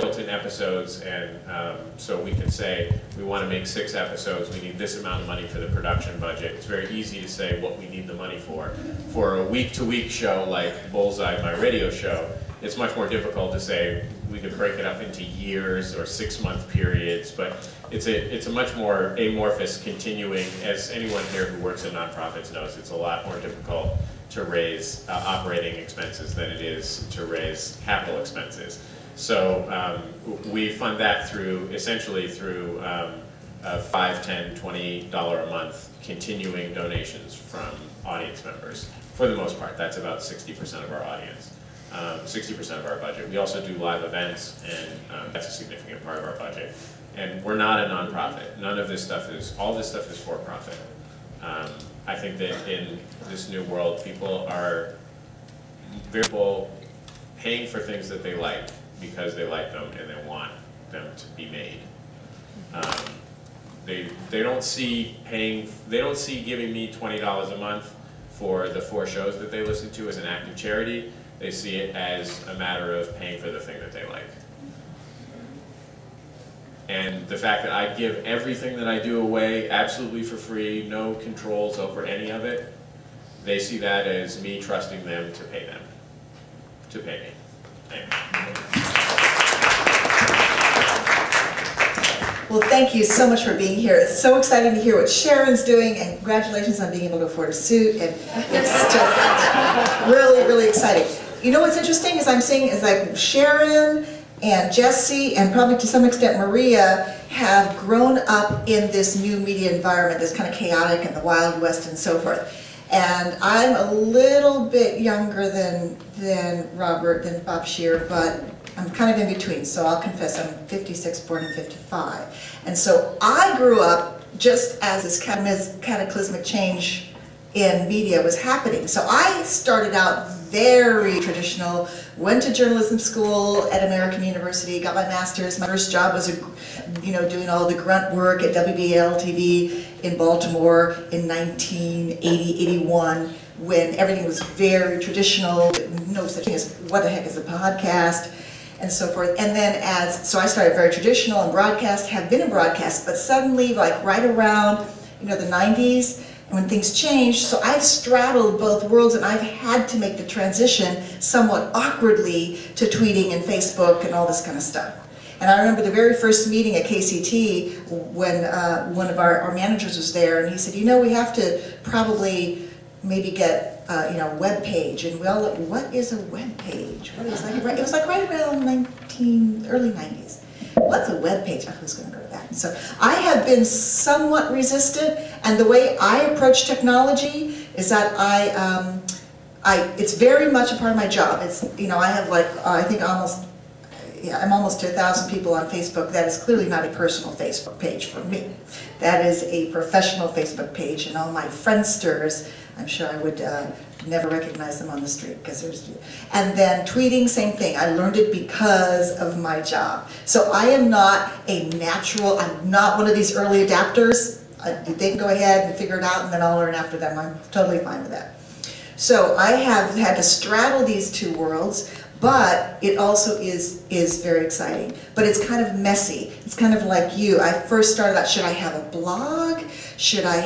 built-in episodes, and so we can say we want to make 6 episodes, we need this amount of money for the production budget. It's very easy to say what we need the money for. For a week-to-week show like Bullseye, my radio show, it's much more difficult to say we could break it up into years or 6-month periods, but it's a much more amorphous continuing, as anyone here who works in nonprofits knows, it's a lot more difficult to raise operating expenses than it is to raise capital expenses. So we fund that through, essentially through $5, $10, $20 a month continuing donations from audience members. For the most part, that's about 60% of our audience, 60% of our budget. We also do live events, and that's a significant part of our budget. And we're not a nonprofit. None of this stuff is, all this stuff is for profit. I think that in this new world, people are very paying for things that they like because they like them and they want them to be made. They don't see giving me $20 a month for the 4 shows that they listen to as an act of charity. They see it as a matter of paying for the thing that they like. And the fact that I give everything that I do away absolutely for free, no controls over any of it, they see that as me trusting them to pay me. Well, thank you so much for being here. It's so exciting to hear what Sharon's doing, and congratulations on being able to afford a suit. And it's just really, really exciting. You know what's interesting is I'm seeing is like Sharon and Jesse, and probably to some extent Maria, have grown up in this new media environment that's kind of chaotic and the Wild West and so forth. And I'm a little bit younger than Bob Scheer, but I'm kind of in between, so I'll confess I'm 56, born in 55. And so I grew up just as this cataclysmic change in media was happening. So I started out very traditional, went to journalism school at American University, got my master's. My first job was, doing all the grunt work at WBAL-TV in Baltimore in 1980-81, when everything was very traditional, no such thing as what the heck is a podcast, and so forth. And then so I started very traditional in broadcast, have been in broadcast, but suddenly, like right around, the 90s, when things changed, so I've straddled both worlds, and I've had to make the transition somewhat awkwardly to tweeting and Facebook and all this kind of stuff. And I remember the very first meeting at KCT when one of our managers was there, and he said, we have to probably maybe get a web page. And we all looked, what is a web page? What is that? It was like right around early 90s. What's a web page? Who's going to go to that? So I have been somewhat resistant, and the way I approach technology is that it's very much a part of my job. It's, I have I think I'm almost to 1,000 people on Facebook. That is clearly not a personal Facebook page for me. That is a professional Facebook page, and all my friendsters, I'm sure I would never recognize them on the street because there's. And then tweeting, same thing. I learned it because of my job. So I am not a natural. I'm not one of these early adapters. They can go ahead and figure it out, and then I'll learn after them. I'm totally fine with that. So I have had to straddle these two worlds. But it also is very exciting. But it's kind of messy. It's kind of like you. I first started out, should I have a blog? Should I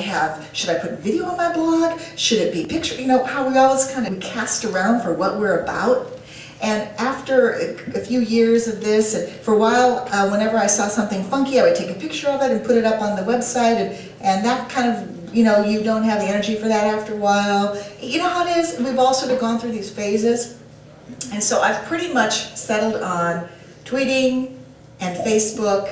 put video on my blog? Should it be picture? How we always kind of cast around for what we're about. And after a few years of this, and for a while, whenever I saw something funky, I would take a picture of it and put it up on the website, and that kind of, you don't have the energy for that after a while. You know how it is? We've all sort of gone through these phases. And so I've pretty much settled on tweeting and Facebook,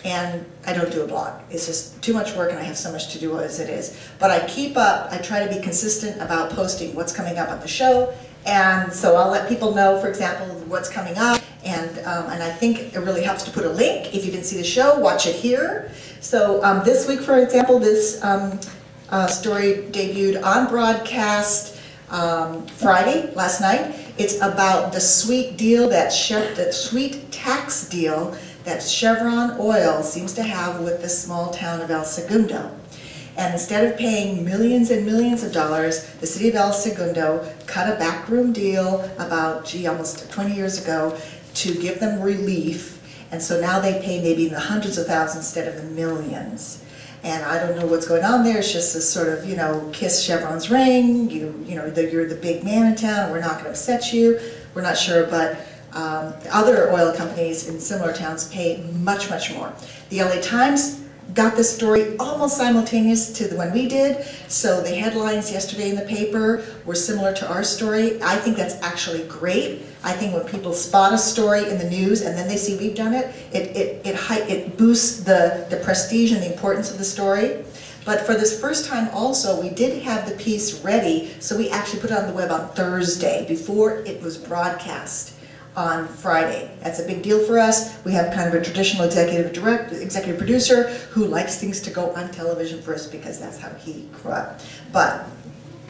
and I don't do a blog. It's just too much work, and I have so much to do as it is. But I keep up, I try to be consistent about posting what's coming up on the show, and so I'll let people know, for example, what's coming up, and I think it really helps to put a link. If you didn't see the show, watch it here. So this week, for example, this story debuted on broadcast Friday, last night. It's about the sweet deal, that sweet tax deal that Chevron Oil seems to have with the small town of El Segundo. And instead of paying millions and millions of dollars, the city of El Segundo cut a backroom deal about, almost 20 years ago to give them relief, and so now they pay maybe in the hundreds of thousands instead of the millions. And I don't know what's going on there. It's just this sort of, you know, kiss Chevron's ring. You know, you're the big man in town. We're not going to upset you. We're not sure, but other oil companies in similar towns pay much, much more. The LA Times got this story almost simultaneous to when we did, so the headlines yesterday in the paper were similar to our story. I think that's actually great. I think when people spot a story in the news and then they see we've done it, it boosts the prestige and the importance of the story. But for this first time also, we did have the piece ready, so we actually put it on the web on Thursday before it was broadcast on Friday. That's a big deal for us. We have kind of a traditional executive producer who likes things to go on television first because that's how he grew up. But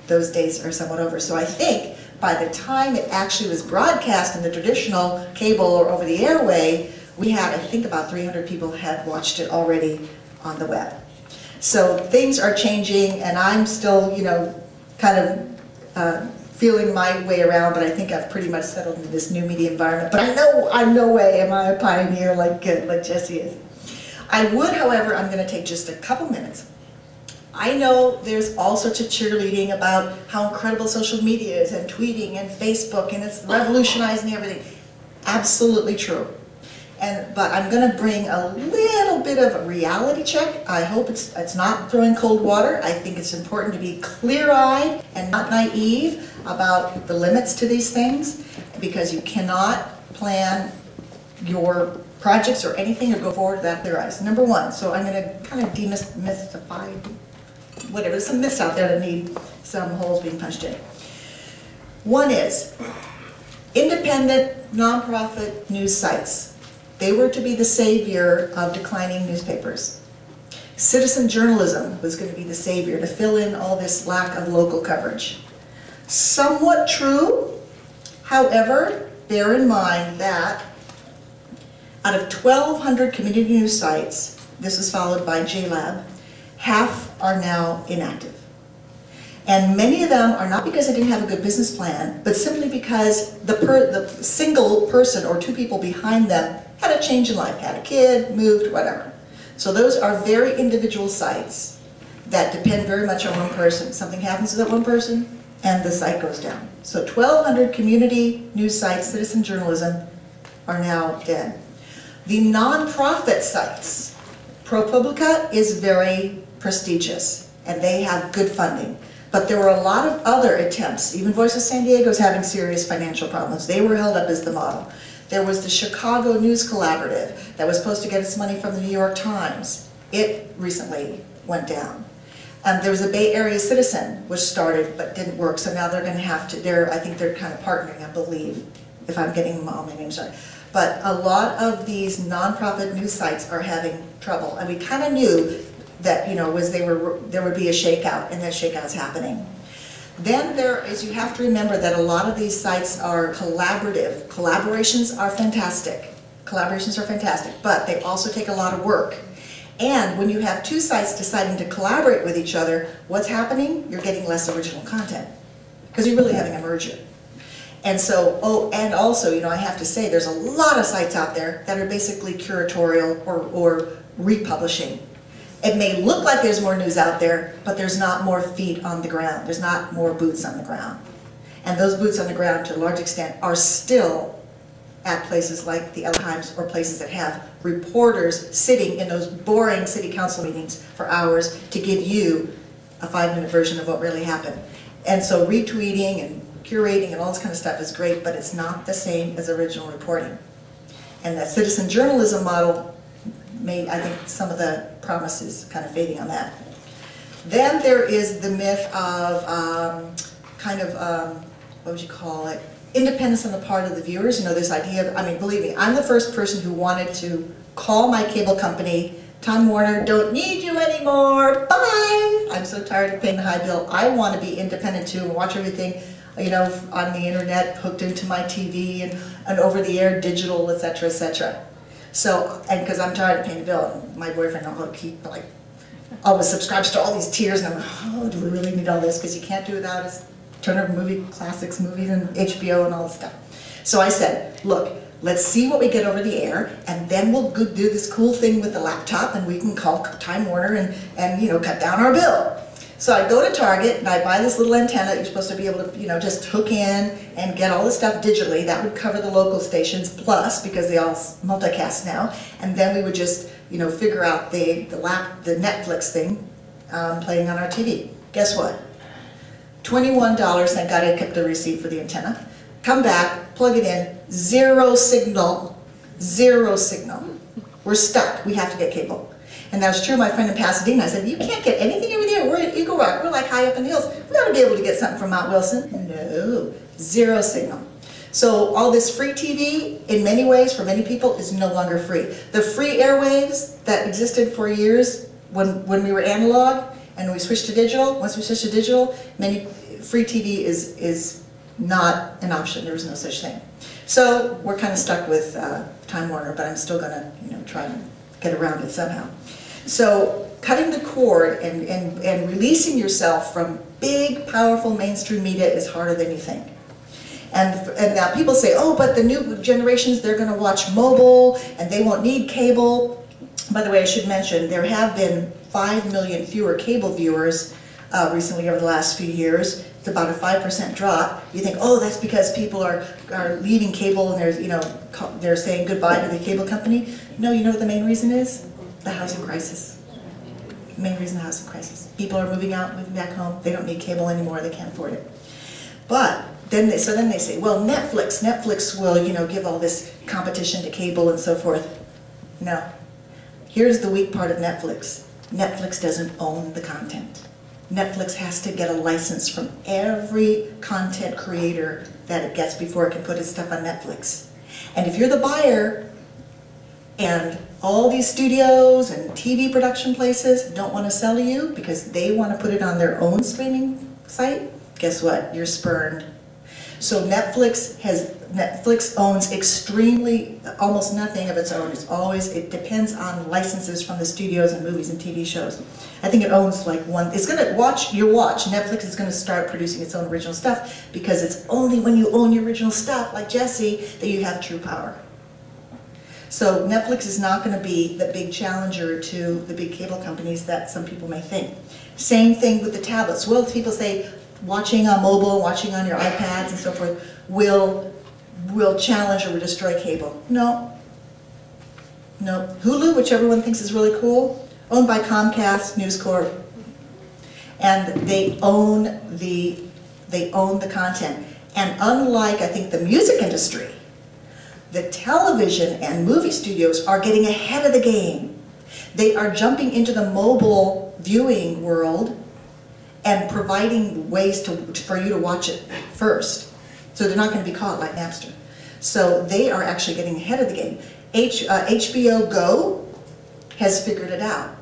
those days are somewhat over. So I think by the time it actually was broadcast in the traditional cable or over the airway, we had, I think about 300 people had watched it already on the web. So things are changing, and I'm still, you know, kind of feeling my way around, but I think I've pretty much settled into this new media environment. But I know I'm no way am I a pioneer like Jesse is. I would, however, I'm going to take just a couple minutes. I know there's all sorts of cheerleading about how incredible social media is, and tweeting and Facebook, and it's revolutionizing everything. Absolutely true. But I'm going to bring a little bit of a reality check. I hope it's not throwing cold water. I think it's important to be clear-eyed and not naive about the limits to these things, because you cannot plan your projects or anything or go forward without clear eyes. Number one, so I'm going to kind of demystify whatever. There's some myths out there that need some holes being punched in. One is independent, nonprofit news sites. They were to be the savior of declining newspapers. Citizen journalism was going to be the savior to fill in all this lack of local coverage. Somewhat true, however, bear in mind that out of 1,200 community news sites, this was followed by JLab, half are now inactive. And many of them are not because they didn't have a good business plan, but simply because the single person or two people behind them had a change in life, had a kid, moved, whatever. So those are very individual sites that depend very much on one person. Something happens to that one person, and the site goes down. So 1,200 community news sites, citizen journalism, are now dead. The nonprofit sites, ProPublica is very prestigious, and they have good funding. But there were a lot of other attempts. Even Voice of San Diego is having serious financial problems. They were held up as the model. There was the Chicago News Collaborative that was supposed to get its money from the New York Times. It recently went down. There was a Bay Area Citizen, which started but didn't work, so now they're going to have to, I think they're kind of partnering, I believe, if I'm getting all my names right. But a lot of these nonprofit news sites are having trouble, and we kind of knew that, you know, there would be a shakeout, and that shakeout's happening. Then you have to remember that a lot of these sites are collaborative. Collaborations are fantastic. Collaborations are fantastic, but they also take a lot of work. And when you have two sites deciding to collaborate with each other, what's happening? You're getting less original content, because you're really having a merger. And so, and also, you know, I have to say, there's a lot of sites out there that are basically curatorial or republishing. It may look like there's more news out there, but there's not more feet on the ground. There's not more boots on the ground. And those boots on the ground, to a large extent, are still at places like the LA Times or places that have reporters sitting in those boring city council meetings for hours to give you a 5-minute version of what really happened. And so retweeting and curating and all this kind of stuff is great, but it's not the same as original reporting. And that citizen journalism model made, I think, some of the promises kind of fading on that. Then there is the myth of what would you call it? Independence on the part of the viewers. You know, this idea of, I mean, believe me, I'm the first person who wanted to call my cable company, Time Warner, don't need you anymore, bye! I'm so tired of paying the high bill. I want to be independent too and watch everything, you know, on the internet, hooked into my TV and over-the-air digital, etc., etc. So, and because I'm tired of paying the bill, and my boyfriend always subscribes to all these tiers, and I'm like, oh, do we really need all this? Because you can't do without us. Turner Movie Classics movies and HBO and all this stuff. So I said, look, let's see what we get over the air, and then we'll go do this cool thing with the laptop, and we can call Time Warner and you know, cut down our bill. So I go to Target and I buy this little antenna that you're supposed to be able to, you know, just hook in and get all the stuff digitally. That would cover the local stations plus, because they all multicast now. And then we would just, you know, figure out the Netflix thing playing on our TV. Guess what? $21. Thank God I kept the receipt for the antenna. Come back, plug it in, zero signal, zero signal. We're stuck. We have to get cable. And that was true of my friend in Pasadena. I said, you can't get anything over there. We're at Eagle Rock. We're like high up in the hills. We ought to be able to get something from Mount Wilson. No, zero signal. So all this free TV, in many ways, for many people, is no longer free. The free airwaves that existed for years when we were analog and we switched to digital, once we switched to digital, free TV is not an option. There is no such thing. So we're kind of stuck with Time Warner, but I'm still going to, you know, try to get around it somehow. So cutting the cord and releasing yourself from big, powerful mainstream media is harder than you think. And now people say, oh, but the new generations, they're going to watch mobile and they won't need cable. By the way, I should mention, there have been 5 million fewer cable viewers recently over the last few years. It's about a 5% drop. You think, oh, that's because people are leaving cable and there's, you know, they're saying goodbye to the cable company. No, you know what the main reason is? The housing crisis. The main reason, the housing crisis. People are moving out, moving back home. They don't need cable anymore. They can't afford it. But then they say, well, Netflix will, you know, give all this competition to cable and so forth. No. Here's the weak part of Netflix. Netflix doesn't own the content. Netflix has to get a license from every content creator that it gets before it can put its stuff on Netflix. And if you're the buyer, and all these studios and TV production places don't want to sell to you because they want to put it on their own streaming site, guess what? You're spurned. So Netflix owns almost nothing of its own. It depends on licenses from the studios and movies and TV shows. I think it owns like one. It's going to watch. Netflix is going to start producing its own original stuff because it's only when you own your original stuff, like Jesse, that you have true power. So Netflix is not going to be the big challenger to the big cable companies that some people may think. Same thing with the tablets. Well, people say watching on mobile, watching on your iPads and so forth will challenge or will destroy cable. No. No. Hulu, which everyone thinks is really cool, owned by Comcast, News Corp, and they own the content. And unlike, I think, the music industry, the television and movie studios are getting ahead of the game. They are jumping into the mobile viewing world and providing ways for you to watch it first. So they're not going to be caught like Napster. So they are actually getting ahead of the game. HBO Go has figured it out.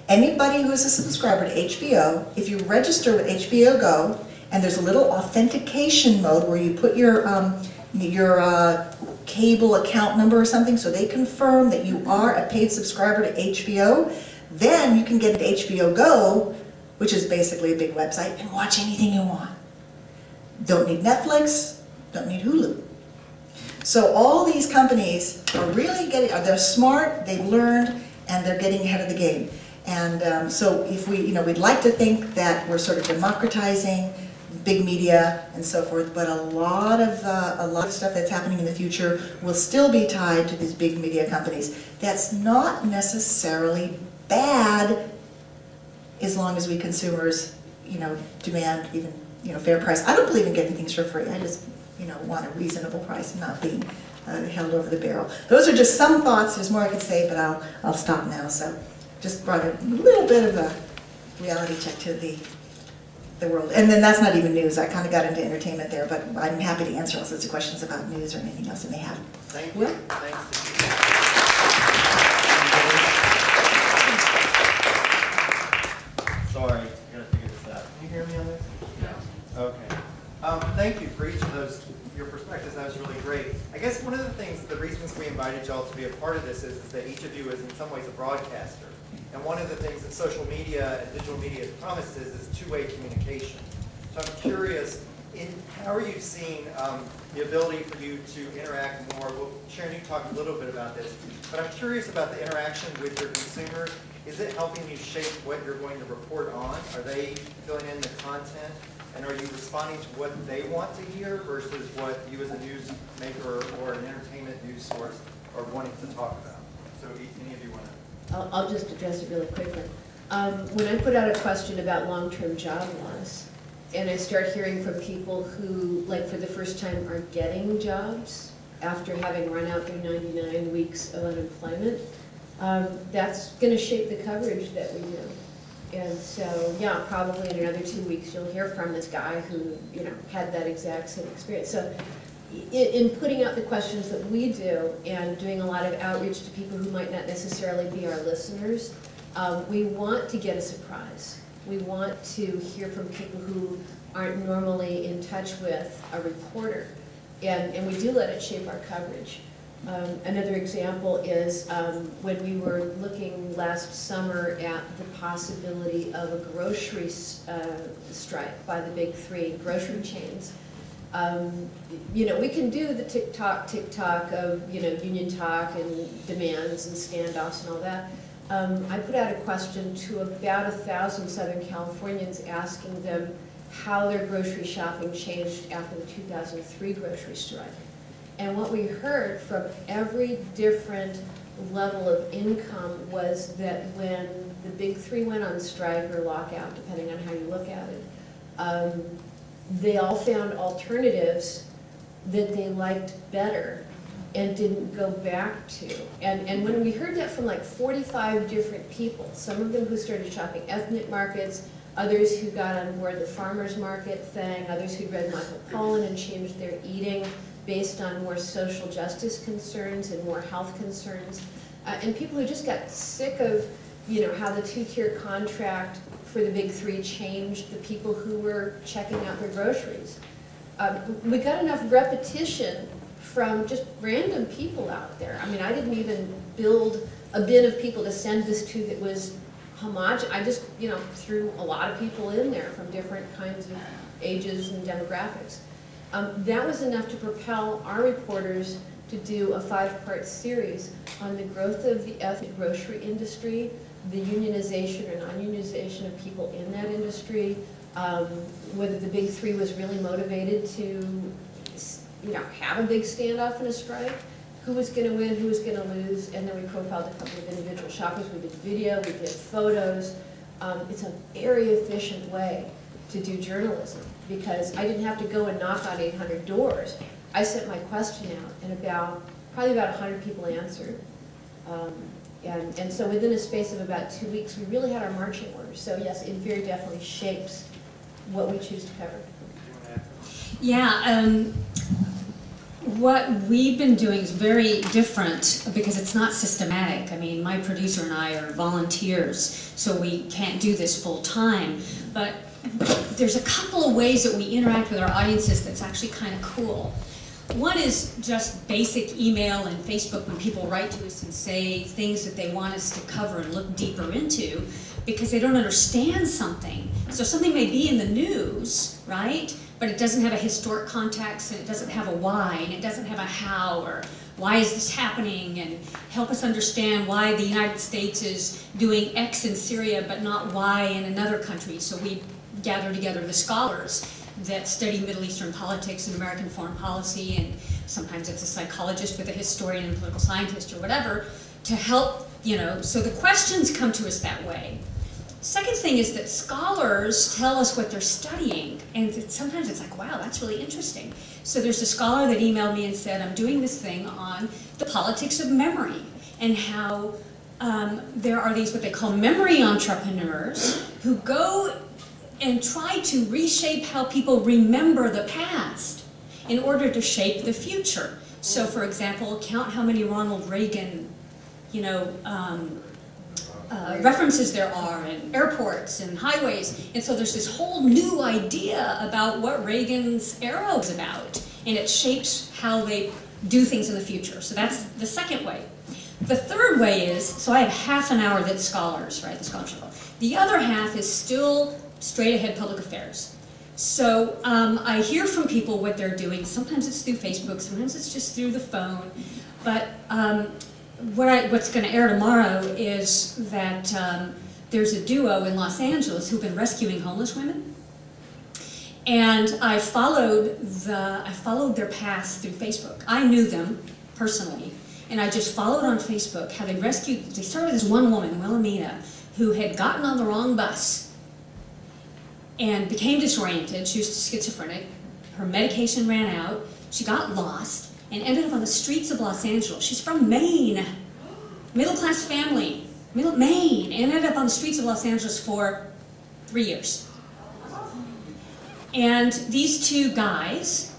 Anybody who is a subscriber to HBO, if you register with HBO Go, and there's a little authentication mode where you put your cable account number or something so they confirm that you are a paid subscriber to HBO, then you can get into HBO Go, which is basically a big website, and watch anything you want. Don't need Netflix, don't need Hulu. So all these companies are really they're smart, they've learned, and they're getting ahead of the game. And so if we'd like to think that we're sort of democratizing big media and so forth, but a lot of stuff that's happening in the future will still be tied to these big media companies. That's not necessarily bad, as long as we consumers, demand even, fair price. I don't believe in getting things for free. I just, want a reasonable price and not being held over the barrel. Those are just some thoughts. There's more I could say, but I'll stop now. So, just brought a little bit of a reality check to the world. And then that's not even news. I kind of got into entertainment there, but I'm happy to answer all sorts of questions about news or anything else you may have. Thank you. Will? Thanks. Sorry, I gotta figure this out. Can you hear me on this? No. Okay. Thank you for each of your perspectives. That was really great. I guess one of the things, the reasons we invited y'all to be a part of this is that each of you is in some ways a broadcaster. And one of the things that social media and digital media has promised is two-way communication. So I'm curious, how are you seeing the ability for you to interact more? Well, Sharon, you talked a little bit about this, but I'm curious about the interaction with your consumers. Is it helping you shape what you're going to report on? Are they filling in the content? And are you responding to what they want to hear versus what you as a newsmaker or an entertainment news source are wanting to talk about? So any of you want to? I'll just address it really quickly. When I put out a question about long-term job loss, and I start hearing from people who, like for the first time, are getting jobs after having run out their 99 weeks of unemployment, that's going to shape the coverage that we do. And so, yeah, probably in another 2 weeks you'll hear from this guy who, you know, had that exact same experience. So in putting out the questions that we do and doing a lot of outreach to people who might not necessarily be our listeners, we want to get a surprise. We want to hear from people who aren't normally in touch with a reporter. And we do let it shape our coverage. Another example is when we were looking last summer at the possibility of a grocery strike by the big three grocery chains. You know, we can do the tick-tock of, you know, union talk and demands and standoffs and all that. I put out a question to about 1,000 Southern Californians asking them how their grocery shopping changed after the 2003 grocery strike. And what we heard from every different level of income was that when the big three went on strike or lockout, depending on how you look at it, they all found alternatives that they liked better and didn't go back to. And when we heard that from like 45 different people, some of them who started shopping ethnic markets, others who got on board the farmer's market thing, others who read Michael Pollan and changed their eating based on more social justice concerns and more health concerns, and people who just got sick of, you know, how the two-tier contract for the big three changed the people who were checking out their groceries. We got enough repetition from just random people out there. I mean, I didn't even build a bin of people to send this to that was homogeneous. I just, you know, threw a lot of people in there from different kinds of ages and demographics. That was enough to propel our reporters to do a 5-part series on the growth of the ethnic grocery industry, the unionization or non-unionization of people in that industry, whether the big three was really motivated to, you know, have a big standoff and a strike, who was going to win, who was going to lose, and then we profiled a couple of individual shoppers. We did video, we did photos. It's a very efficient way to do journalism because I didn't have to go and knock on 800 doors. I sent my question out, and probably about 100 people answered. And so within a space of about 2 weeks, we really had our marching orders. So yes, it very definitely shapes what we choose to cover. Yeah, what we've been doing is very different because it's not systematic. I mean, my producer and I are volunteers, so we can't do this full time. But there's a couple of ways that we interact with our audiences that's actually kind of cool. One is just basic email and Facebook when people write to us and say things that they want us to cover and look deeper into because they don't understand something. So something may be in the news, right? But it doesn't have a historic context and it doesn't have a why and it doesn't have a how or why is this happening and help us understand why the United States is doing X in Syria but not Y in another country. So we gather together the scholars that study Middle Eastern politics and American foreign policy, and sometimes it's a psychologist with a historian and political scientist or whatever, to help, you know, so the questions come to us that way. Second thing is that scholars tell us what they're studying, and sometimes it's like, wow, that's really interesting. So there's a scholar that emailed me and said, I'm doing this thing on the politics of memory, and how there are these, what they call memory entrepreneurs, who go and try to reshape how people remember the past in order to shape the future. So for example, count how many Ronald Reagan, you know, references there are in airports and highways. And so there's this whole new idea about what Reagan's era was about. And it shapes how they do things in the future. So that's the second way. The third way is, so I have half an hour that's scholars, right, the scholarship. The other half is still straight ahead public affairs. So I hear from people what they're doing. Sometimes it's through Facebook, sometimes it's just through the phone. But what's going to air tomorrow is that there's a duo in Los Angeles who've been rescuing homeless women. And I followed their paths through Facebook. I knew them personally, and I just followed on Facebook how they started with this one woman, Wilhelmina, who had gotten on the wrong bus and became disoriented. She was schizophrenic. Her medication ran out. She got lost and ended up on the streets of Los Angeles. She's from Maine, middle-class family, Maine, and ended up on the streets of Los Angeles for 3 years. And these two guys,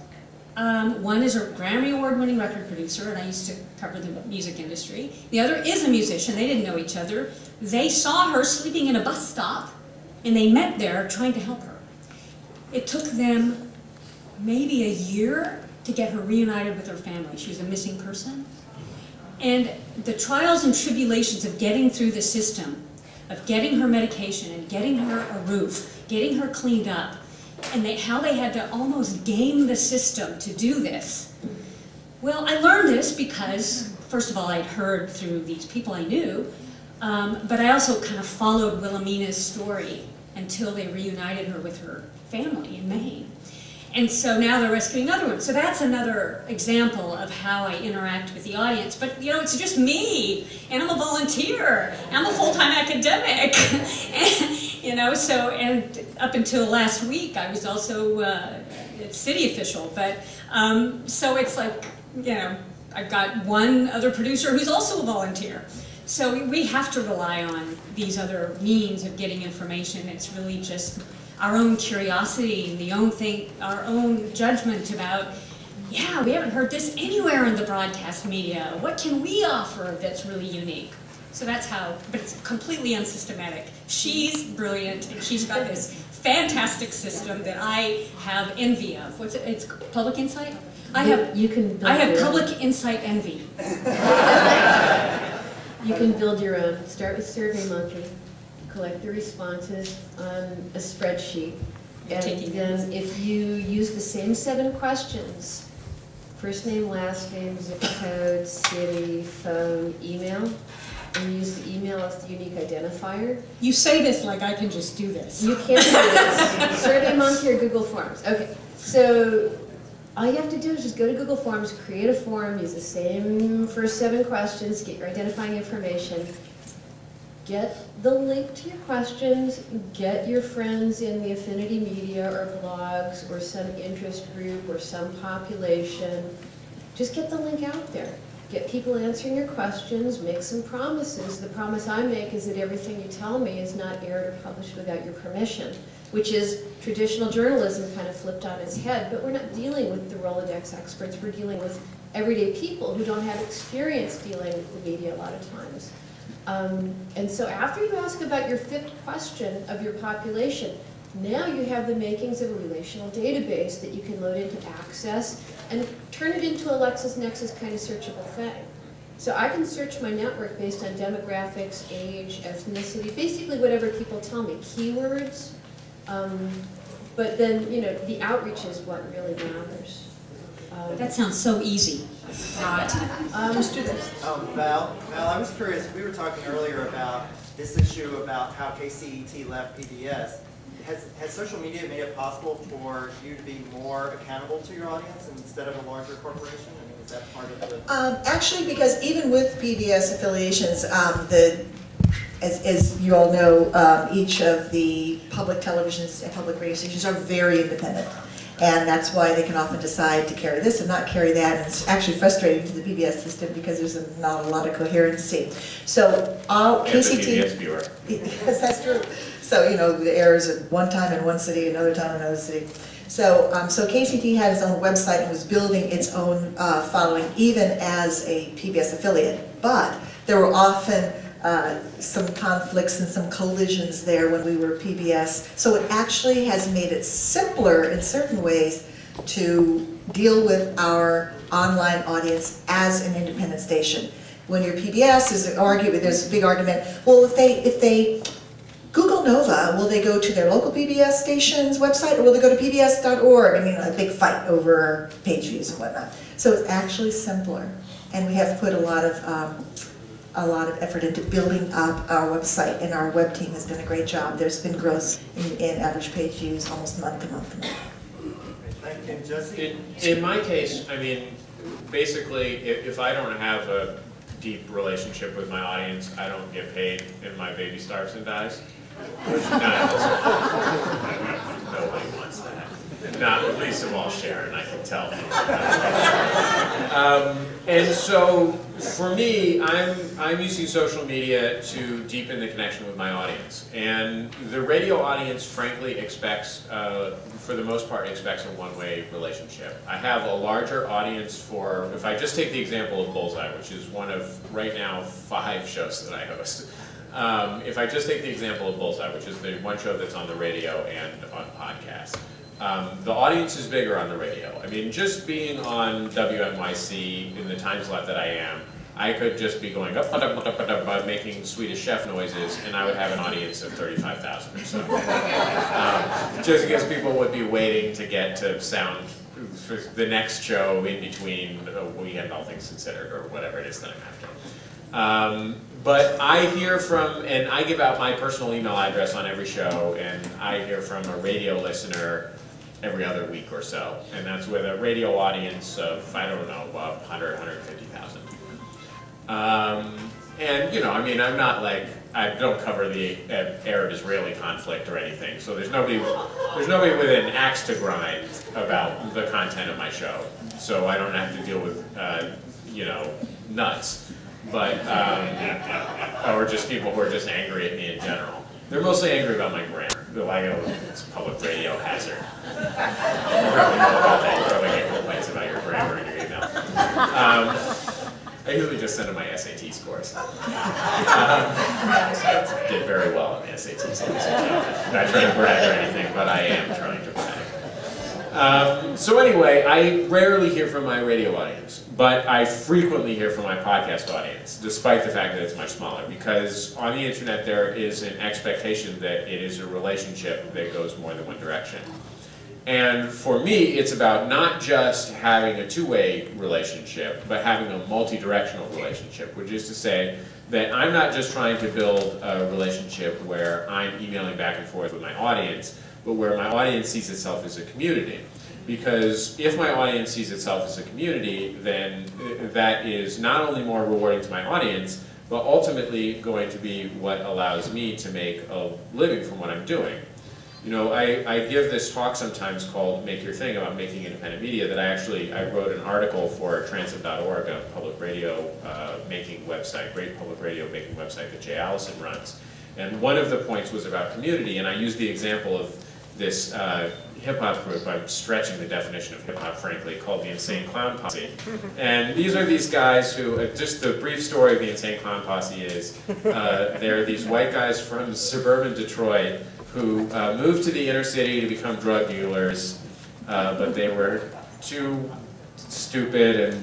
one is a Grammy Award-winning record producer, and I used to cover the music industry. The other is a musician. They didn't know each other. They saw her sleeping in a bus stop, and they met there trying to help her. It took them maybe a year to get her reunited with her family. She was a missing person. And the trials and tribulations of getting through the system, of getting her medication and getting her a roof, getting her cleaned up, and how they had to almost game the system to do this. Well, I learned this because, first of all, I'd heard through these people I knew, but I also kind of followed Wilhelmina's story until they reunited her with her family in Maine. And so now they're rescuing other ones. So that's another example of how I interact with the audience. But, you know, it's just me, and I'm a volunteer. I'm a full-time academic. You know, so, and up until last week, I was also a city official. But, so it's like, you know, I've got one other producer who's also a volunteer. So we have to rely on these other means of getting information. It's really just our own curiosity and our own judgment about, yeah, we haven't heard this anywhere in the broadcast media. What can we offer that's really unique? So that's how, but it's completely unsystematic. She's brilliant, and she's got this fantastic system that I have envy of. What's it? It's Public Insight? I have Public Insight envy. You can build your own. Start with SurveyMonkey. Collect the responses on a spreadsheet, and then if you use the same 7 questions, first name, last name, zip code, city, phone, email, and use the email as the unique identifier. You say this like I can just do this. You can't do this. SurveyMonkey or Google Forms. Okay, so all you have to do is just go to Google Forms, create a form, use the same first 7 questions, get your identifying information, get the link to your questions, get your friends in the affinity media or blogs or some interest group or some population. Just get the link out there. Get people answering your questions, make some promises. The promise I make is that everything you tell me is not aired or published without your permission, which is traditional journalism kind of flipped on its head, but we're not dealing with the Rolodex experts. We're dealing with everyday people who don't have experience dealing with the media a lot of times. And so after you ask about your 5th question of your population, now you have the makings of a relational database that you can load into Access and turn it into a LexisNexis kind of searchable thing. So I can search my network based on demographics, age, ethnicity, basically whatever people tell me, keywords. But then, you know, the outreach is what really matters. That sounds so easy. Val, I was curious, we were talking earlier about this issue about how KCET left PBS. Has social media made it possible for you to be more accountable to your audience instead of a larger corporation? I mean, is that part of the... Actually, because even with PBS affiliations, as you all know, each of the public televisions and public radio stations are very independent. And that's why they can often decide to carry this and not carry that. And it's actually frustrating to the PBS system because there's not a lot of coherency. So KCT... PBS viewer. Yes, that's true. So, you know, the airs at one time in one city, another time in another city. So, so KCT had its own website and was building its own following even as a PBS affiliate. But there were often some conflicts and some collisions there when we were PBS. So it actually has made it simpler in certain ways to deal with our online audience as an independent station. When you're PBS, there's a big argument, well, if they Google Nova, will they go to their local PBS station's website, or will they go to pbs.org? I mean, a big fight over page views and whatnot. So it's actually simpler, and we have put a lot of effort into building up our website, and our web team has done a great job. There's been growth in average page views almost month to month to month. Thank you, Jesse. In my case, I mean, basically, if I don't have a deep relationship with my audience, I don't get paid, and my baby starves and dies. Nobody wants that. Not least of all Scheer, I can tell. And so, for me, I'm using social media to deepen the connection with my audience. And the radio audience, frankly, expects, for the most part, expects a one-way relationship. I have a larger audience for, if I just take the example of Bullseye, which is one of, right now, 5 shows that I host. If I just take the example of Bullseye, which is the one show that's on the radio and on podcast, the audience is bigger on the radio. I mean, just being on WNYC in the time slot that I am, I could just be going up, making Swedish Chef noises, and I would have an audience of 35,000 or so. Just because people would be waiting to get to sound for the next show in between Weekend All Things Considered, or whatever it is that I'm after. But I hear from, and I give out my personal email address on every show, and I hear from a radio listener every other week or so. And that's with a radio audience of, I don't know, 100, 150,000. And, you know, I mean, I'm not like, I don't cover the Arab-Israeli conflict or anything, so there's nobody with an axe to grind about the content of my show. So I don't have to deal with, you know, nuts. But, or just people who are just angry at me in general. They're mostly angry about my grammar. They're like, oh, it's a public radio hazard. You probably know about that. You probably get complaints about your grammar in your email. I usually just send them my SAT scores. I did very well on the SATs. I'm not trying to brag or anything, but I am trying to brag. So anyway, I rarely hear from my radio audience, but I frequently hear from my podcast audience, despite the fact that it's much smaller, because on the internet there is an expectation that it is a relationship that goes more than one direction. And for me, it's about not just having a two-way relationship, but having a multi-directional relationship, which is to say that I'm not just trying to build a relationship where I'm emailing back and forth with my audience, but where my audience sees itself as a community. Because if my audience sees itself as a community, then that is not only more rewarding to my audience, but ultimately going to be what allows me to make a living from what I'm doing. You know, I give this talk sometimes called Make Your Thing about making independent media that I wrote an article for transit.org, a public radio making website, great public radio making website that Jay Allison runs. And one of the points was about community, and I used the example of this hip-hop group. I'm stretching the definition of hip-hop, frankly, called the Insane Clown Posse. And these are these guys who, just the brief story of the Insane Clown Posse is, they're these white guys from suburban Detroit who moved to the inner city to become drug dealers, but they were too stupid and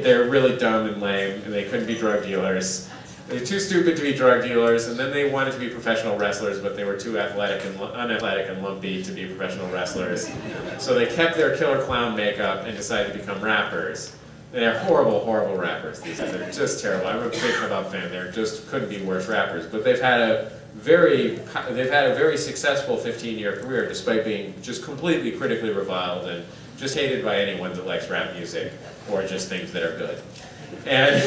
they're really dumb and lame, and they couldn't be drug dealers. They were too stupid to be drug dealers, and then they wanted to be professional wrestlers, but they were too unathletic and lumpy to be professional wrestlers. So they kept their killer clown makeup and decided to become rappers. They're horrible, horrible rappers. These guys are just terrible. I'm a big hip-hop fan. They just couldn't be worse rappers. But they've had a very successful 15-year career, despite being just completely critically reviled and just hated by anyone that likes rap music or just things that are good. And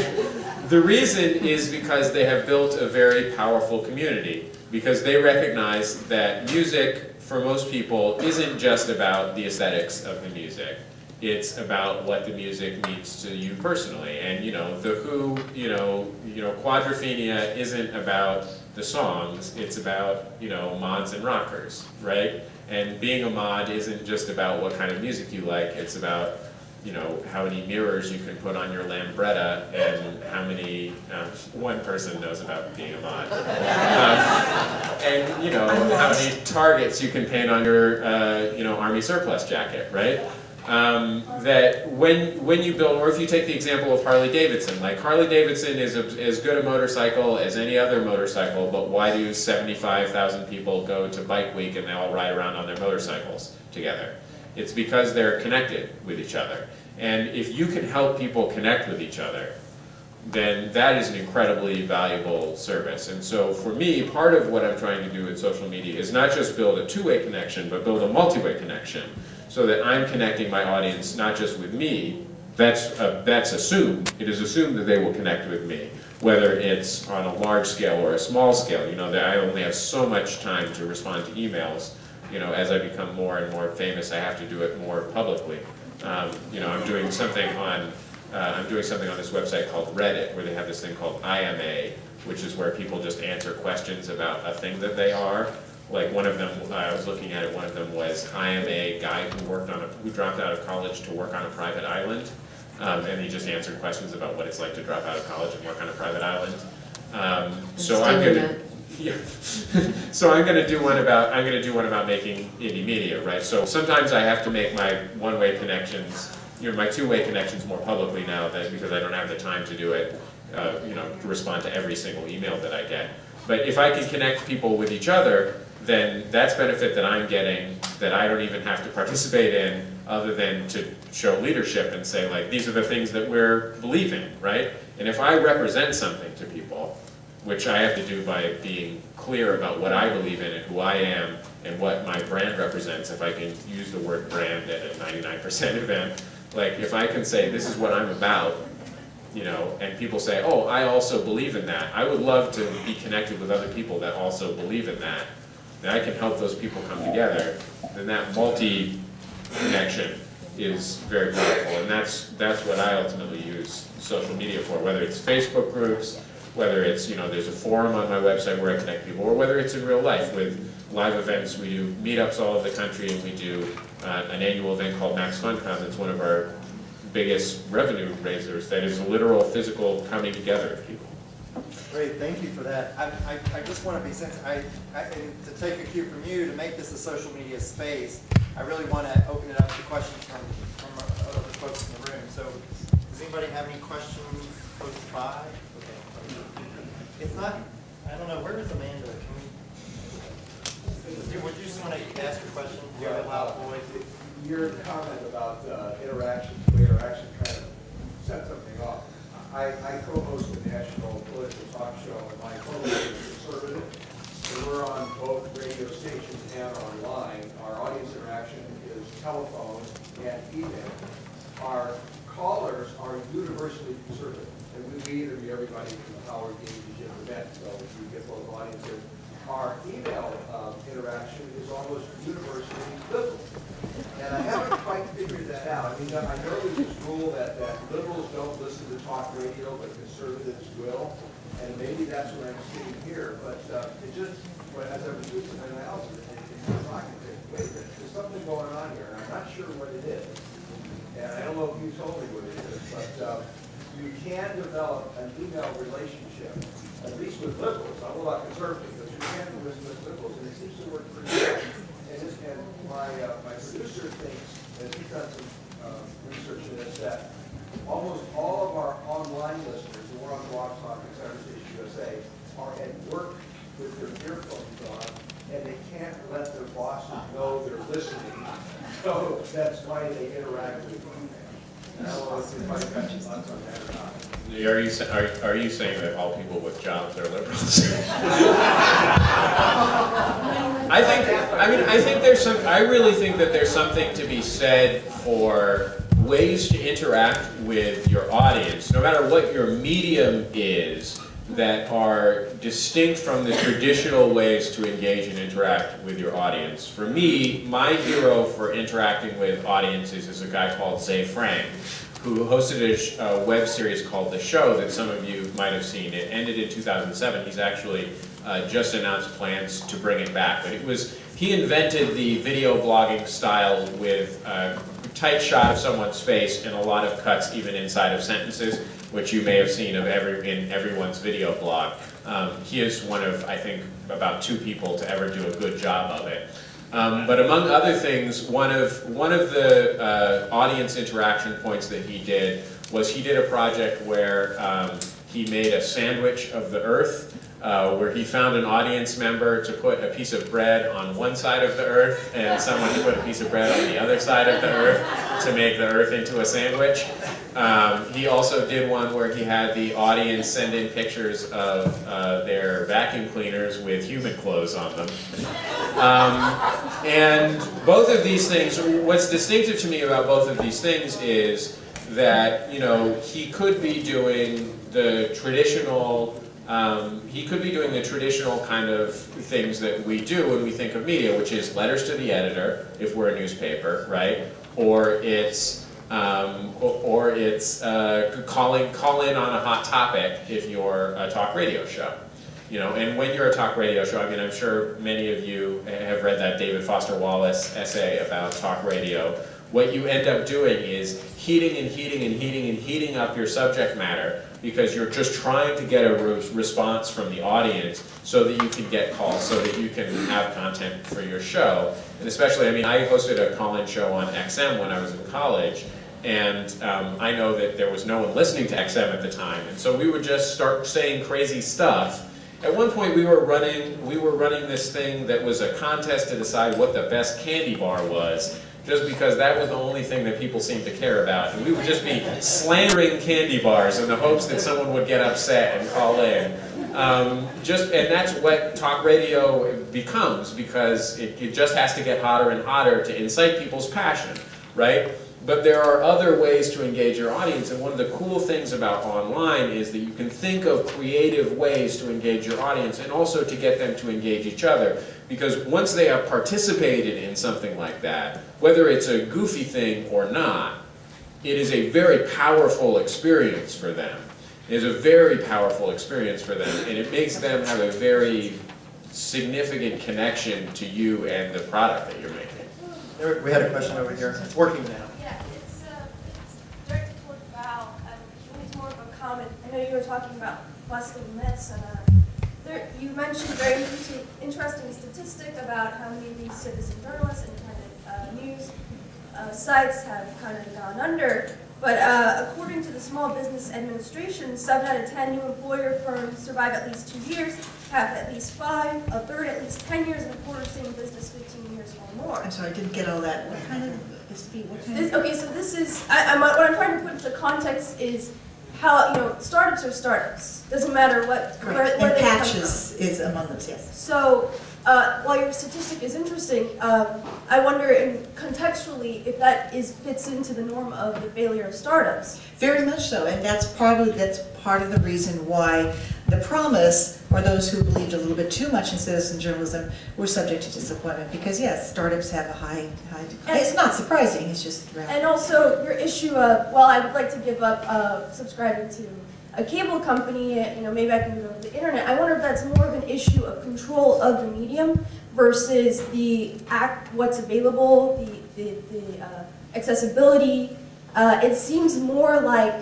the reason is because they have built a very powerful community, because they recognize that music, for most people, isn't just about the aesthetics of the music. It's about what the music means to you personally. And you know, the Who, Quadrophenia isn't about the songs, it's about, mods and rockers, right? And being a mod isn't just about what kind of music you like, it's about how many mirrors you can put on your Lambretta and how many, one person knows about being a mod. And, how many targets you can paint on your, Army surplus jacket, right? that when you build, or if you take the example of Harley Davidson, like Harley Davidson is as good a motorcycle as any other motorcycle, but why do 75,000 people go to Bike Week and they all ride around on their motorcycles together? It's because they're connected with each other. And if you can help people connect with each other, then that is an incredibly valuable service. And so for me, part of what I'm trying to do with social media is not just build a two-way connection, but build a multi-way connection, so that I'm connecting my audience not just with me. That's assumed. It is assumed that they will connect with me, whether it's on a large scale or a small scale. You know, that I only have so much time to respond to emails. You know, as I become more and more famous, I have to do it more publicly. You know, I'm doing something on this website called Reddit, where they have this thing called IMA, which is where people just answer questions about a thing that they are. Like one of them, I was looking at it, one of them was, I am a guy who dropped out of college to work on a private island. And he just answered questions about what it's like to drop out of college and work on a private island. So I'm gonna, yeah. So I'm gonna do one about making indie media, right? So sometimes I have to make my one-way connections, you know, my two-way connections more publicly now, because I don't have the time to do it, you know, to respond to every single email that I get. But if I can connect people with each other, then that's benefit that I'm getting that I don't even have to participate in, other than to show leadership and say, like, these are the things that we're believing, right? And if I represent something to people, which I have to do by being clear about what I believe in and who I am and what my brand represents, if I can use the word brand at a 99% event, like if I can say, this is what I'm about, you know, and people say, oh, I also believe in that. I would love to be connected with other people that also believe in that. And I can help those people come together, then that multi-connection is very powerful. And that's what I ultimately use social media for, whether it's Facebook groups, whether it's, you know, there's a forum on my website where I connect people, or whether it's in real life with live events. We do meetups all over the country, and we do an annual event called Max FunCon. It's one of our biggest revenue raisers. That is a literal, physical coming together of people. Great, thank you for that. I just want to be sensitive, to take a cue from you, to make this a social media space, I really want to open it up to questions from other folks in the room. So, does anybody have any questions posed by? Okay. If not, I don't know, where is Amanda? Would you just want to ask your question? Do you have a loud voice? Your comment about interactions, we are actually trying to set something up. I co-host a national political talk show, and my co-host is conservative, and we're on both radio stations and online. Our audience interaction is telephone and email. Our callers are universally conservative, and we interview everybody from the Howard Dean to Jim Burnett, so we get both audiences. Our email interaction is almost universally liberal. And I haven't quite figured that out. I mean, I know there's this rule that liberals don't listen to talk radio, but conservatives will. And maybe that's what I'm seeing here. But it just, as I was doing some analysis, it's talking to wait, there's something going on here, and I'm not sure what it is. And I don't know if you told me what it is, but you can develop an email relationship, at least with liberals. I don't know about conservatives, but you can with liberals, and it seems to work pretty well. And my producer thinks, and he's done some research in this, that almost all of our online listeners who are on Blog Talk and Conversation USA are at work with their earphones on, and they can't let their bosses know they're listening. So that's why they interact with email. I don't know if I got your thoughts on that or not. Are you saying that all people with jobs are liberals? I really think that there's something to be said for ways to interact with your audience, no matter what your medium is, that are distinct from the traditional ways to engage and interact with your audience. For me, my hero for interacting with audiences is a guy called Zay Frank, who hosted a web series called The Show that some of you might have seen. It ended in 2007. He's actually just announced plans to bring it back. But he invented the video blogging style with a tight shot of someone's face and a lot of cuts even inside of sentences, which you may have seen in everyone's video blog. He is one of, I think, about 2 people to ever do a good job of it. But among other things, one of the audience interaction points that he did was he did a project where he made a sandwich of the Earth, where he found an audience member to put a piece of bread on one side of the Earth and someone to put a piece of bread on the other side of the Earth to make the Earth into a sandwich. He also did one where he had the audience send in pictures of their vacuum cleaners with human clothes on them. And both of these things, what's distinctive to me about both of these things is that, you know, he could be doing the traditional kind of things that we do when we think of media, which is letters to the editor if we're a newspaper, right? Or it's call in on a hot topic if you're a talk radio show. You know, and when you're a talk radio show, I mean, I'm sure many of you have read that David Foster Wallace essay about talk radio. What you end up doing is heating up your subject matter because you're just trying to get a response from the audience so that you can get calls, so that you can have content for your show. And especially, I mean, I hosted a call-in show on XM when I was in college, and I know that there was no one listening to XM at the time, and so we would just start saying crazy stuff. At one point, we were running this thing that was a contest to decide what the best candy bar was, just because that was the only thing that people seemed to care about. And we would just be slandering candy bars in the hopes that someone would get upset and call in. And that's what talk radio becomes, because it just has to get hotter and hotter to incite people's passion, right? But there are other ways to engage your audience, and one of the cool things about online is that you can think of creative ways to engage your audience and also to get them to engage each other. Because once they have participated in something like that, whether it's a goofy thing or not, it is a very powerful experience for them. It is a very powerful experience for them, and it makes them have a very significant connection to you and the product that you're making. We had a question over here. It's working now. Yeah, it's directed toward Val. It's more of a comment. I know you were talking about busting myths, and you mentioned a very interesting statistic about how many of these citizen journalists, independent news sites have kind of gone under. But according to the Small Business Administration, 7 out of 10 new employer firms survive at least 2 years, half at least 5, a third at least 10 years, and a quarter stay in business 15 years or more. I'm sorry, I didn't get all that. What kind of Okay, so this is, what I'm trying to put into context is how, you know, startups are startups. Doesn't matter what, where they come from. is among those, yes. So, while your statistic is interesting, I wonder, contextually, if that fits into the norm of the failure of startups. Very much so, and that's part of the reason why the promise, or those who believed a little bit too much in citizen journalism, were subject to disappointment. Because yes, startups have a high it's not surprising. It's just reality. And also your issue of, well, I would like to give up subscribing to a cable company, you know, maybe I can move over to the internet. I wonder if that's more of an issue of control of the medium versus what's available, the accessibility. It seems more like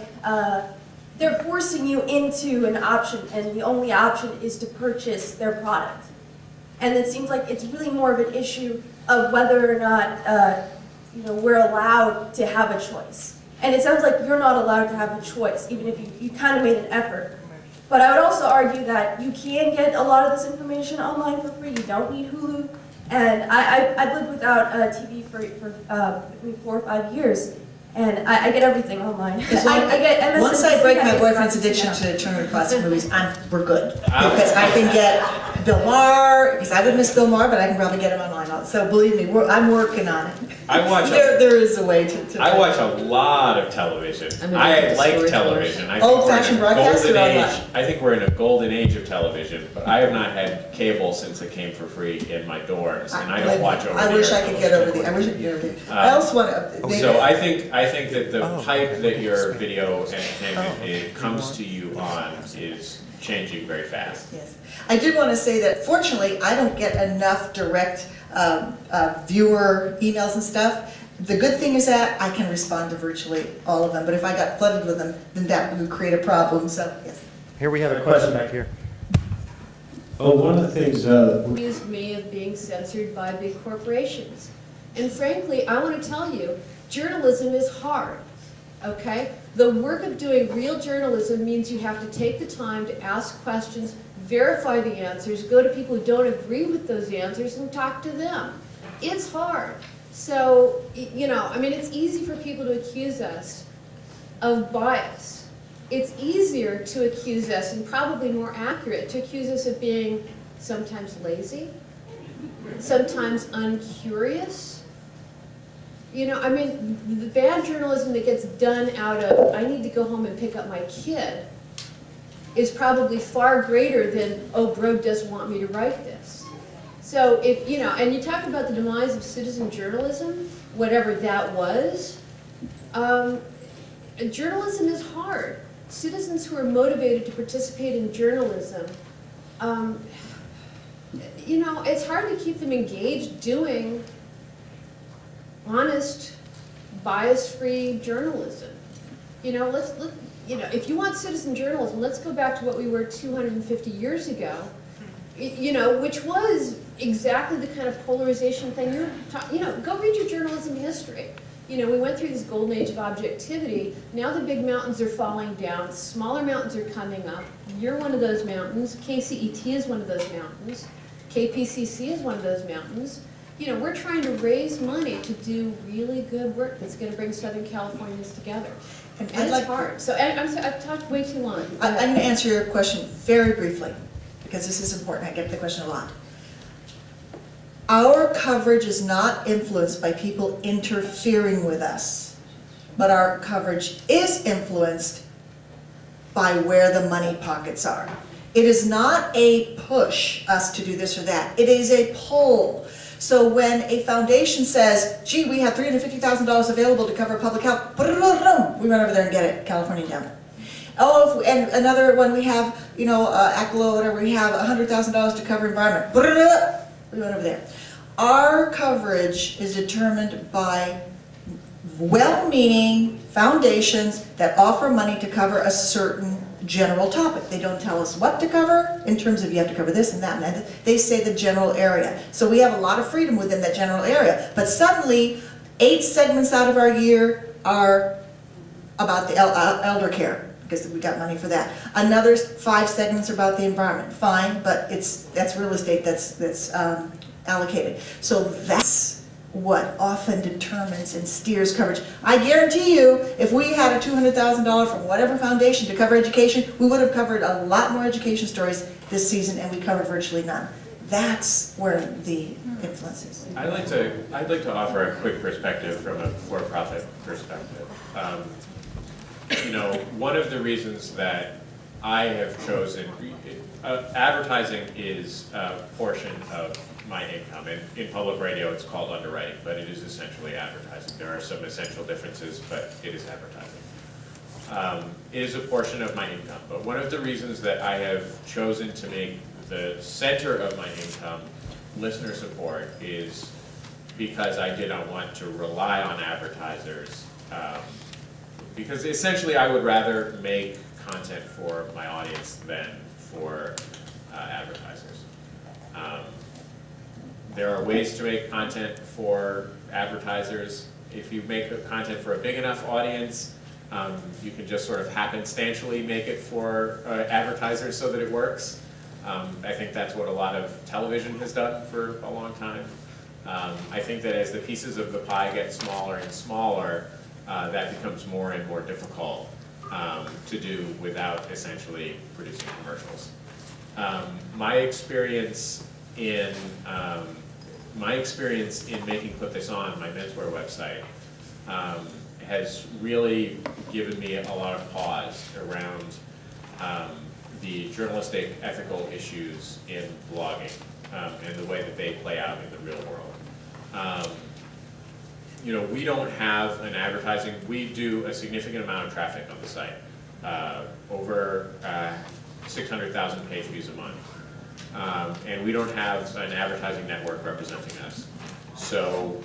they're forcing you into an option, and the only option is to purchase their product. And it seems like it's really more of an issue of whether or not you know, we're allowed to have a choice. And it sounds like you're not allowed to have a choice, even if you kind of made an effort. But I would also argue that you can get a lot of this information online for free. You don't need Hulu. And I've lived without TV for 4 or 5 years. And I get everything online. I get MSNBC. Once I break my boyfriend's addiction to Turner Classic Movies, we're good. Because I can get Bill Maher, because I would miss Bill Maher, but I can probably get him online. So believe me, I'm working on it. There is a way to I watch a lot of television. I like television. Old-fashioned broadcast or online? I think we're in a golden age of television, but I have not had cable since it came for free in my dorms, and I don't watch over there. I wish I could get over there. I wish I could get over there. I also want to... So I think that the type that your video entertainment comes to you on is changing very fast. Yes. I did want to say that fortunately I don't get enough direct viewer emails and stuff. The good thing is that I can respond to virtually all of them, but if I got flooded with them, then that would create a problem, so yes. Here we have a question back here. Oh, one of the things, accused me of being censored by big corporations. And frankly, I want to tell you, journalism is hard, okay? The work of doing real journalism means you have to take the time to ask questions, verify the answers, go to people who don't agree with those answers and talk to them. It's hard. So, you know, I mean, it's easy for people to accuse us of bias. It's easier to accuse us, and probably more accurate, to accuse us of being sometimes lazy, sometimes uncurious. You know, I mean, the bad journalism that gets done out of, I need to go home and pick up my kid, is probably far greater than, oh, bro doesn't want me to write this. So if, you know, and you talk about the demise of citizen journalism, whatever that was, journalism is hard. Citizens who are motivated to participate in journalism, you know, it's hard to keep them engaged doing honest, bias-free journalism. You know, you know, if you want citizen journalism, let's go back to what we were 250 years ago, you know, which was exactly the kind of polarization thing you're talking, you know, go read your journalism history. You know, we went through this golden age of objectivity. Now the big mountains are falling down, smaller mountains are coming up. You're one of those mountains. KCET is one of those mountains. KPCC is one of those mountains. You know, we're trying to raise money to do really good work that's going to bring Southern Californians together. And it's hard. So I've talked way too long. I'm going to answer your question very briefly, because this is important. I get the question a lot. Our coverage is not influenced by people interfering with us, but our coverage is influenced by where the money pockets are. It is not a push us to do this or that. It is a pull. So when a foundation says, gee, we have $350,000 available to cover public health, we run over there and get it, California endowment. Oh, and another one we have, you know, ACLO, whatever, we have $100,000 to cover environment, we run over there. Our coverage is determined by well-meaning foundations that offer money to cover a certain general topic. They don't tell us what to cover in terms of you have to cover this and that and that. They say the general area. So we have a lot of freedom within that general area. But suddenly, 8 segments out of our year are about the elder care, because we got money for that. Another 5 segments are about the environment. Fine, but that's real estate that's allocated. So that's what often determines and steers coverage. I guarantee you, if we had a $200,000 from whatever foundation to cover education, we would have covered a lot more education stories this season, and we covered virtually none. That's where the influence is. I'd like to offer a quick perspective from a for-profit perspective. You know, one of the reasons that I have chosen, advertising is a portion of my income. In public radio it's called underwriting, but it is essentially advertising. There are some essential differences, but it is advertising. It is a portion of my income, but one of the reasons that I have chosen to make the center of my income listener support is because I did not want to rely on advertisers, because essentially I would rather make content for my audience than for advertisers. There are ways to make content for advertisers. If you make the content for a big enough audience, you can just sort of happenstantially make it for advertisers so that it works. I think that's what a lot of television has done for a long time. I think that as the pieces of the pie get smaller and smaller, that becomes more and more difficult to do without essentially producing commercials. My experience in making Put This On, my menswear website, has really given me a lot of pause around the journalistic ethical issues in blogging and the way that they play out in the real world. You know, we don't have an advertising, we do a significant amount of traffic on the site, over 600,000 page views a month. And we don't have an advertising network representing us. So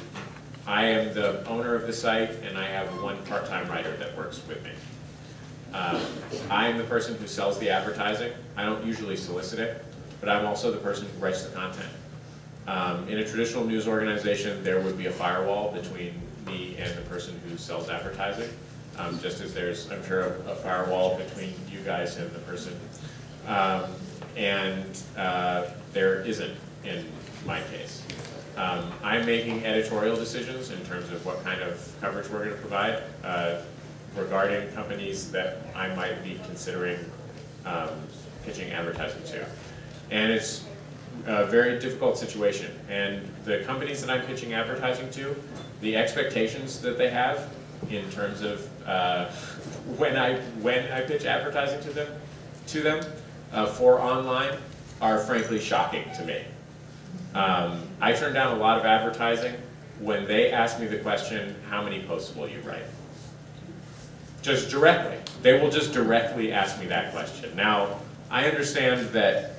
I am the owner of the site, and I have one part-time writer that works with me. I am the person who sells the advertising. I don't usually solicit it. but I'm also the person who writes the content. In a traditional news organization, there would be a firewall between me and the person who sells advertising, just as there's, I'm sure, a firewall between you guys and the person. There isn't in my case. I'm making editorial decisions in terms of what kind of coverage we're going to provide regarding companies that I might be considering pitching advertising to. And it's a very difficult situation. And the companies that I'm pitching advertising to, the expectations that they have in terms of when I pitch advertising to them for online are frankly shocking to me. I turn down a lot of advertising when they ask me the question, how many posts will you write? Just directly. They will just directly ask me that question. Now, I understand that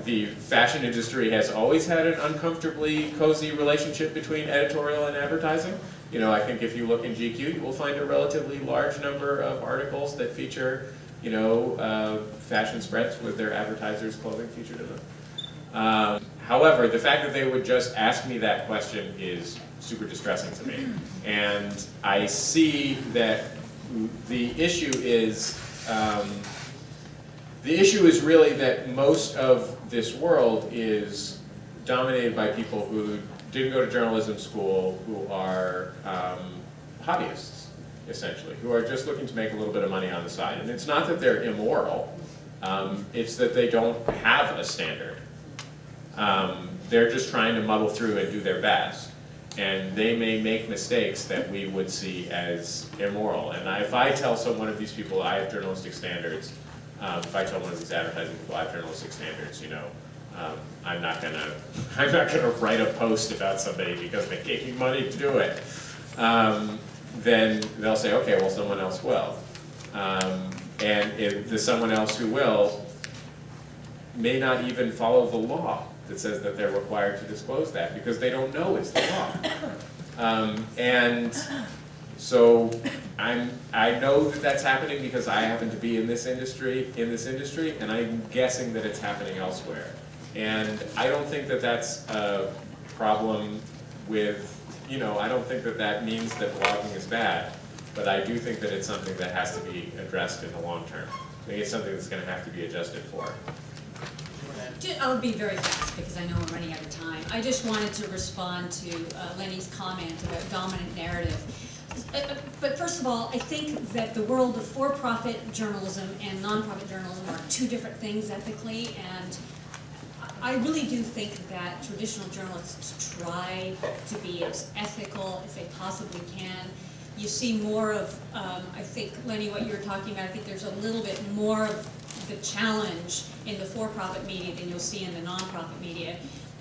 the fashion industry has always had an uncomfortably cozy relationship between editorial and advertising. You know, I think if you look in GQ, you will find a relatively large number of articles that feature, you know, fashion spreads with their advertisers' clothing featured in them. However, the fact that they would just ask me that question is super distressing to me. And I see that the issue is really that most of this world is dominated by people who didn't go to journalism school, who are hobbyists, essentially, who are just looking to make a little bit of money on the side. And it's not that they're immoral, it's that they don't have a standard. They're just trying to muddle through and do their best. And they may make mistakes that we would see as immoral. And if I tell one of these people I have journalistic standards, if I tell one of these advertising people I have journalistic standards, you know, I'm not gonna write a post about somebody because they gave me money to do it. Then they'll say, okay, well, someone else will. And if the someone else who will may not even follow the law that says that they're required to disclose that because they don't know it's the law. And so I know that that's happening because I happen to be in this industry, and I'm guessing that it's happening elsewhere. And I don't think that that's a problem with, you know, I don't think that that means that blogging is bad, but I do think that it's something that has to be addressed in the long term. I think it's something that's going to have to be adjusted for. I'll be very fast because I know we're running out of time. I just wanted to respond to Lenny's comment about dominant narrative. But first of all, I think that the world of for-profit journalism and non-profit journalism are two different things ethically, and I really do think that traditional journalists try to be as ethical as they possibly can. You see more of, I think, Lenny, what you were talking about, I think there's a little bit more of the challenge in the for-profit media than you'll see in the non-profit media.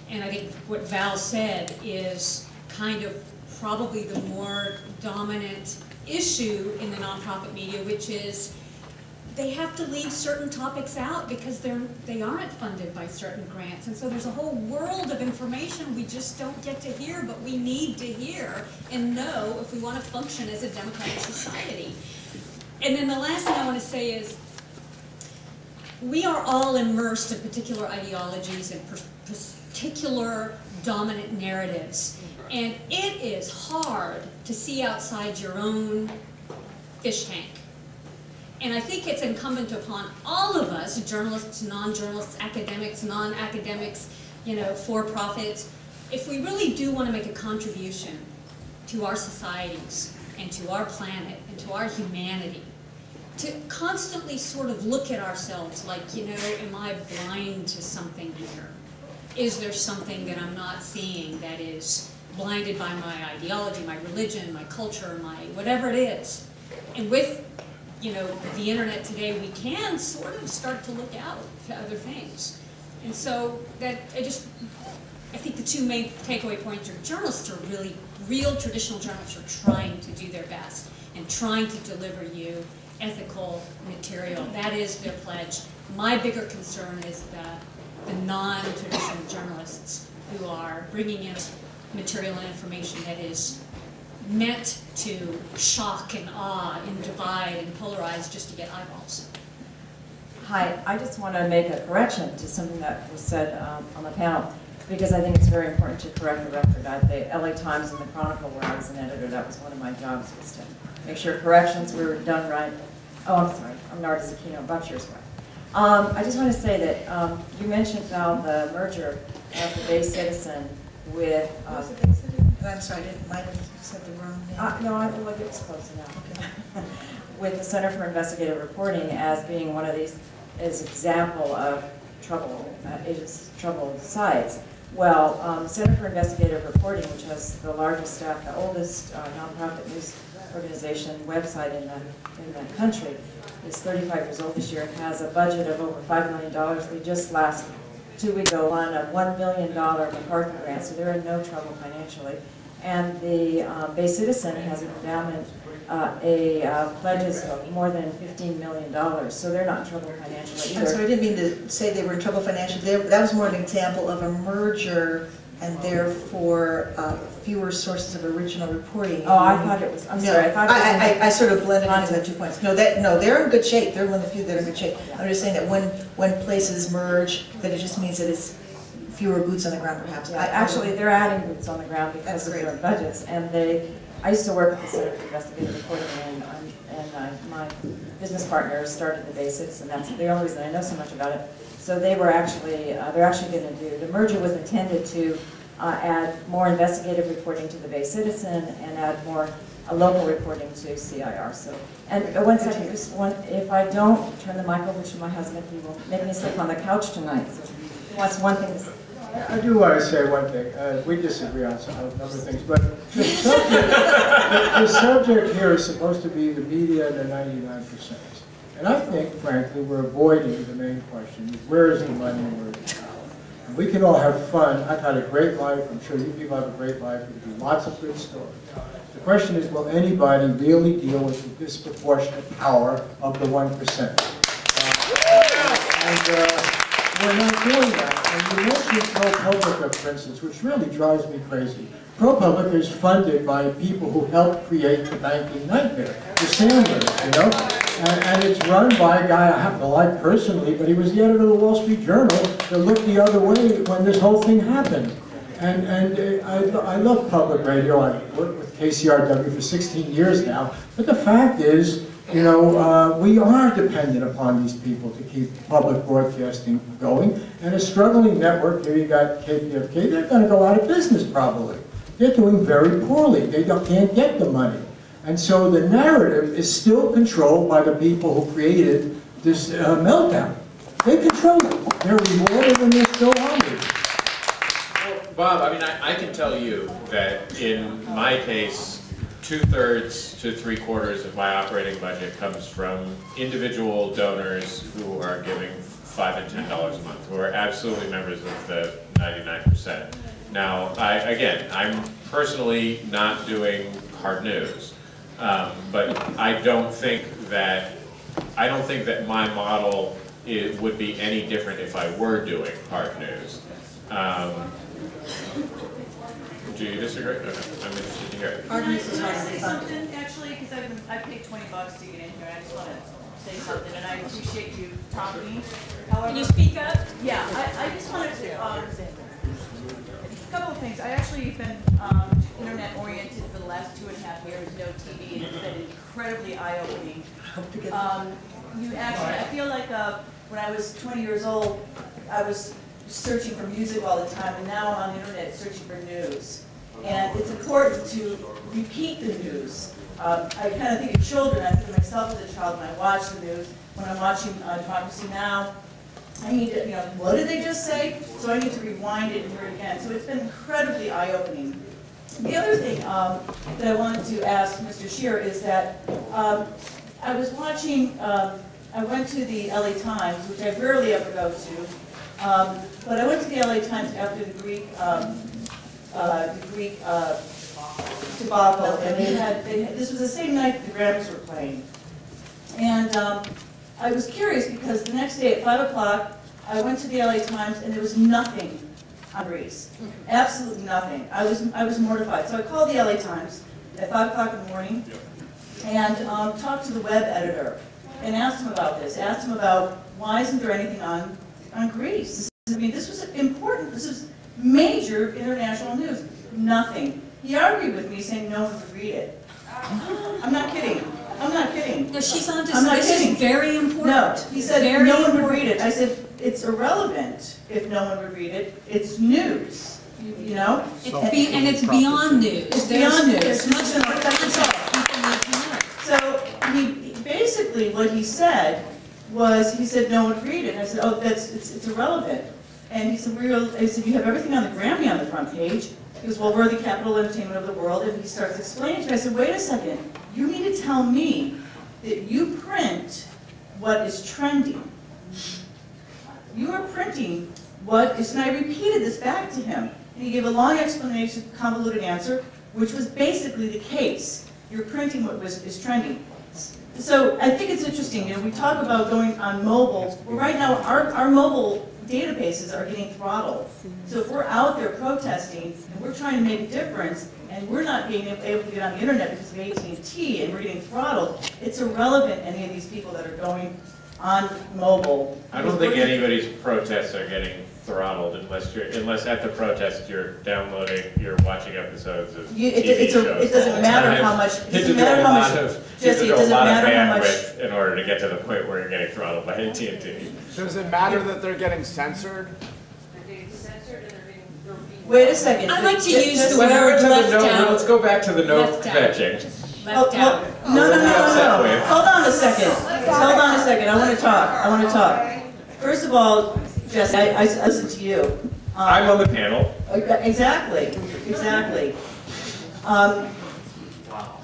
And I think what Val said is kind of probably the more dominant issue in the non-profit media, which is they have to leave certain topics out because they aren't funded by certain grants. And so there's a whole world of information we just don't get to hear, but we need to hear and know if we want to function as a democratic society. And then the last thing I want to say is we are all immersed in particular ideologies and particular dominant narratives. And it is hard to see outside your own fish tank. And I think it's incumbent upon all of us, journalists, non-journalists, academics, non-academics, you know, for-profit, if we really do want to make a contribution to our societies and to our planet and to our humanity, to constantly sort of look at ourselves like, you know, am I blind to something here? Is there something that I'm not seeing that is blinded by my ideology, my religion, my culture, my whatever it is? And with, you know, the internet today, we can sort of start to look out to other things. And so that, I think the two main takeaway points are journalists are really, real traditional journalists are trying to do their best and trying to deliver you ethical material. That is their pledge. My bigger concern is the non-traditional journalists who are bringing in material and information that is meant to shock and awe and divide and polarize just to get eyeballs. Hi, I just want to make a correction to something that was said on the panel, because I think it's very important to correct the record. At the LA Times and the Chronicle, where I was an editor, that was one of my jobs, was to make sure corrections were done right. Oh, I'm sorry, I'm Narda Zucchino, Bob Scheer's wife. I just want to say that you mentioned now the merger of the Bay Citizen with... I'm sorry, I didn't, might have said the wrong name. No, I will get close enough. Okay. With the Center for Investigative Reporting as being one of these, as example of troubled sites. Well, Center for Investigative Reporting, which has the largest staff, the oldest nonprofit news organization website in the country, is 35 years old this year and has a budget of over $5 million. They just last 2 weeks ago won a $1 million MacArthur grant, so they're in no trouble financially. And the Bay Citizen has an endowment, pledges of more than $15 million, so they're not in trouble financially either. I'm sorry, I didn't mean to say they were in trouble financially. That was more an example of a merger and therefore fewer sources of original reporting. Oh, I thought it was, I'm sorry, I thought it was... I sort of blended into the 2 points. No, they're in good shape. They're one of the few that are in good shape. I'm just saying that when places merge, that it just means that it's fewer boots on the ground, perhaps. Yeah, actually, they're adding boots on the ground because of their budgets. And I used to work at the Center for Investigative Reporting, and my business partner started the Bay Citizen. That's the only reason I know so much about it. So they were actually, they're actually going to do, the merger was intended to add more investigative reporting to the Bay Citizen and add more local reporting to CIR. So, and one second, just one, if I don't turn the mic over to my husband, he will make me sleep on the couch tonight. So he wants one thing to say. I do want to say one thing. We disagree on a number of things, but the subject here is supposed to be the media and the 99%. And I think, frankly, we're avoiding the main question: where is the money and where is the power? And we can all have fun. I've had a great life. I'm sure you people have a great life. We do lots of good stories. The question is, will anybody really deal with the disproportionate power of the 1%? We're not doing that. And you mentioned ProPublica, for instance, which really drives me crazy. ProPublica is funded by people who helped create the banking nightmare, the Sanders, you know? And it's run by a guy I happen to like personally, but he was the editor of the Wall Street Journal that looked the other way when this whole thing happened. And I love public radio. I've worked with KCRW for 16 years now. But the fact is, you know, we are dependent upon these people to keep public broadcasting going. And a struggling network, here you got KPFK, they're going to go out of business probably. They're doing very poorly. They can't get the money. And so the narrative is still controlled by the people who created this meltdown. They control it. They're rewarded and they're still hungry. Well, Bob, I mean, I can tell you that in my case, 2/3 to 3/4 of my operating budget comes from individual donors who are giving $5 and $10 a month, who are absolutely members of the 99%. Now, I'm personally not doing hard news, but I don't think that my model would be any different if I were doing hard news. Do you disagree? Okay. I'm interested to hear it. Hard news is hard. Say something, actually, because I paid $20 to get in here. I just want to say something, and I appreciate you talking. However, Can you speak up? Yeah, I just wanted to, a couple of things. I actually have been internet oriented for the last 2.5 years, no TV, and it's been incredibly eye-opening. I feel like when I was 20 years old, I was searching for music all the time, and now I'm on the internet searching for news. And it's important to repeat the news. I kind of think of children. I think of myself as a child when I watch the news. When I'm watching Democracy Now!, I need to, what did they just say? So I need to rewind it and hear it again. So it's been incredibly eye-opening. The other thing that I wanted to ask Mr. Scheer is that I was watching, I went to the LA Times, which I rarely ever go to, but I went to the LA Times after the Greek debacle, and this was the same night that the Grammys were playing. And I was curious because the next day at 5 o'clock, I went to the LA Times and there was nothing on Greece. Absolutely nothing. I was mortified. So I called the LA Times at 5 o'clock in the morning and talked to the web editor and asked him about this. Asked him about why isn't there anything on Greece? I mean, this was important. This is major international news. Nothing. He argued with me saying no one would read it. I'm not kidding. I'm not kidding. No, she's on to I'm not this kidding. is very important. No, he said very no one would important. read it. I said, it's irrelevant if no one would read it. It's news, you know? And it's beyond news. It's beyond news. There's much more That's context people need to know. So he basically what he said was he said no one would read it. And I said, oh, it's irrelevant. And he said I said you have everything on the Grammy on the front page. He goes, well, we're the capital entertainment of the world. And he starts explaining to me. I said, wait a second. You need to tell me that you print what is trending. You are printing what is, and I repeated this back to him. And he gave a long explanation, convoluted answer, which was basically the case. You're printing what is trending. So I think it's interesting, you know, we talk about going on mobile. Well, right now, our mobile databases are getting throttled. So if we're out there protesting and we're trying to make a difference and we're not being able to get on the internet because of AT&T and we're getting throttled, it's irrelevant any of these people that are going on mobile. I don't think anybody's protests are getting throttled unless at the protest you're watching episodes of TV shows. It doesn't matter how much. It doesn't matter how much. Jesse, it doesn't matter how much. In order to get to the point where you're getting throttled by AT&T. Does it matter that they're getting censored? They're getting censored and they're being. Wait a second. I like to use the Whatever word to the left no, out. let's go back to the no Left out. fetching. Left out. No. Hold on a second. Hold on a second. I want to talk. First of all, Jesse, I listen to you. I'm on the panel. Exactly.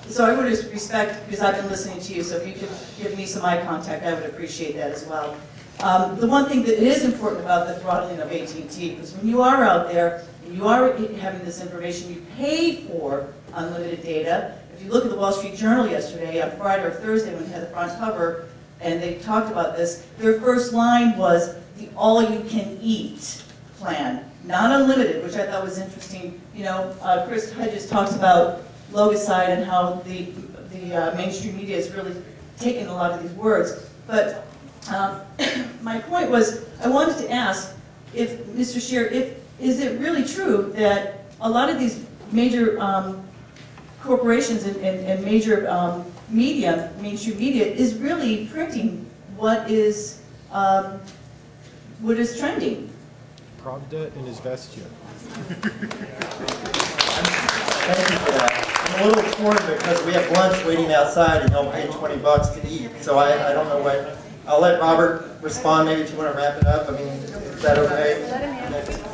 So I would respect, because I've been listening to you, so if you could give me some eye contact, I would appreciate that as well. The one thing that is important about the throttling of AT&T, because when you are out there, and you are having this information, you pay for unlimited data. If you look at the Wall Street Journal yesterday, on Friday or Thursday, when they had the front cover, and they talked about this, their first line was the all-you-can-eat plan, not unlimited, which I thought was interesting. You know, Chris Hedges talks about Logicide and how the mainstream media is really taking a lot of these words. But my point was, I wanted to ask if, Mr. Scheer, is it really true that a lot of these major corporations and major media, mainstream media, is really printing what is trending? Pravda in his vesture. Thank you for that. I'm a little torn because we have lunch waiting outside and y'all paid $20 to eat. So I don't know what. I'll let Robert respond. Maybe if you want to wrap it up. I mean, is that okay?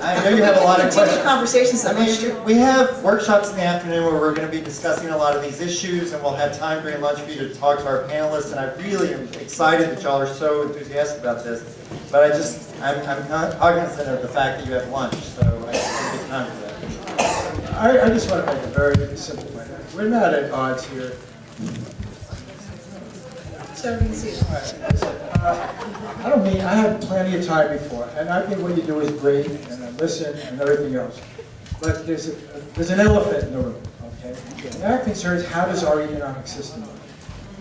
I know you have a lot of questions. Conversations. I mean, we have workshops in the afternoon where we're going to be discussing a lot of these issues, and we'll have time during lunch for you to talk to our panelists. And I really am excited that y'all are so enthusiastic about this. But I'm not cognizant of the fact that you have lunch, so I just want to get time for that. I just want to make a very simple point. We're not at odds here. I don't mean, I had plenty of time before, and I think what you do is great, and I listen and everything else. But there's an elephant in the room, okay? And our concern is, how does our economic system work?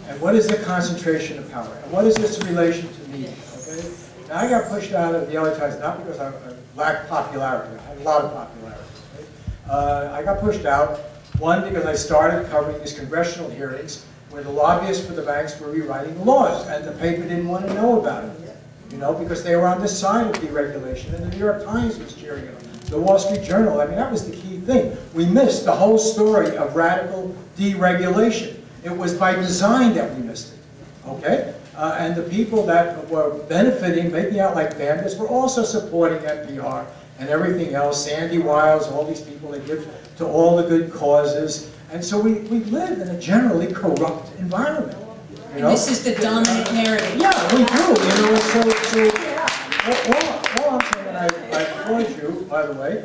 And what is the concentration of power? And what is its relation to media, okay? Now, I got pushed out of the LA Times, not because I lacked popularity. I had a lot of popularity. Okay? I got pushed out, one, because I started covering these congressional hearings where the lobbyists for the banks were rewriting the laws, and the paper didn't want to know about it, you know, because they were on the side of deregulation, and the New York Times was cheering it on. The Wall Street Journal, I mean, that was the key thing. We missed the whole story of radical deregulation. It was by design that we missed it, okay? And the people that were benefiting, making out like bandits, were also supporting NPR and everything else, Sandy Wiles, all these people that give to all the good causes. And so we live in a generally corrupt environment. You know? And this is the dominant narrative. Yeah, we do. You know, all I'm saying, and I applaud you, by the way,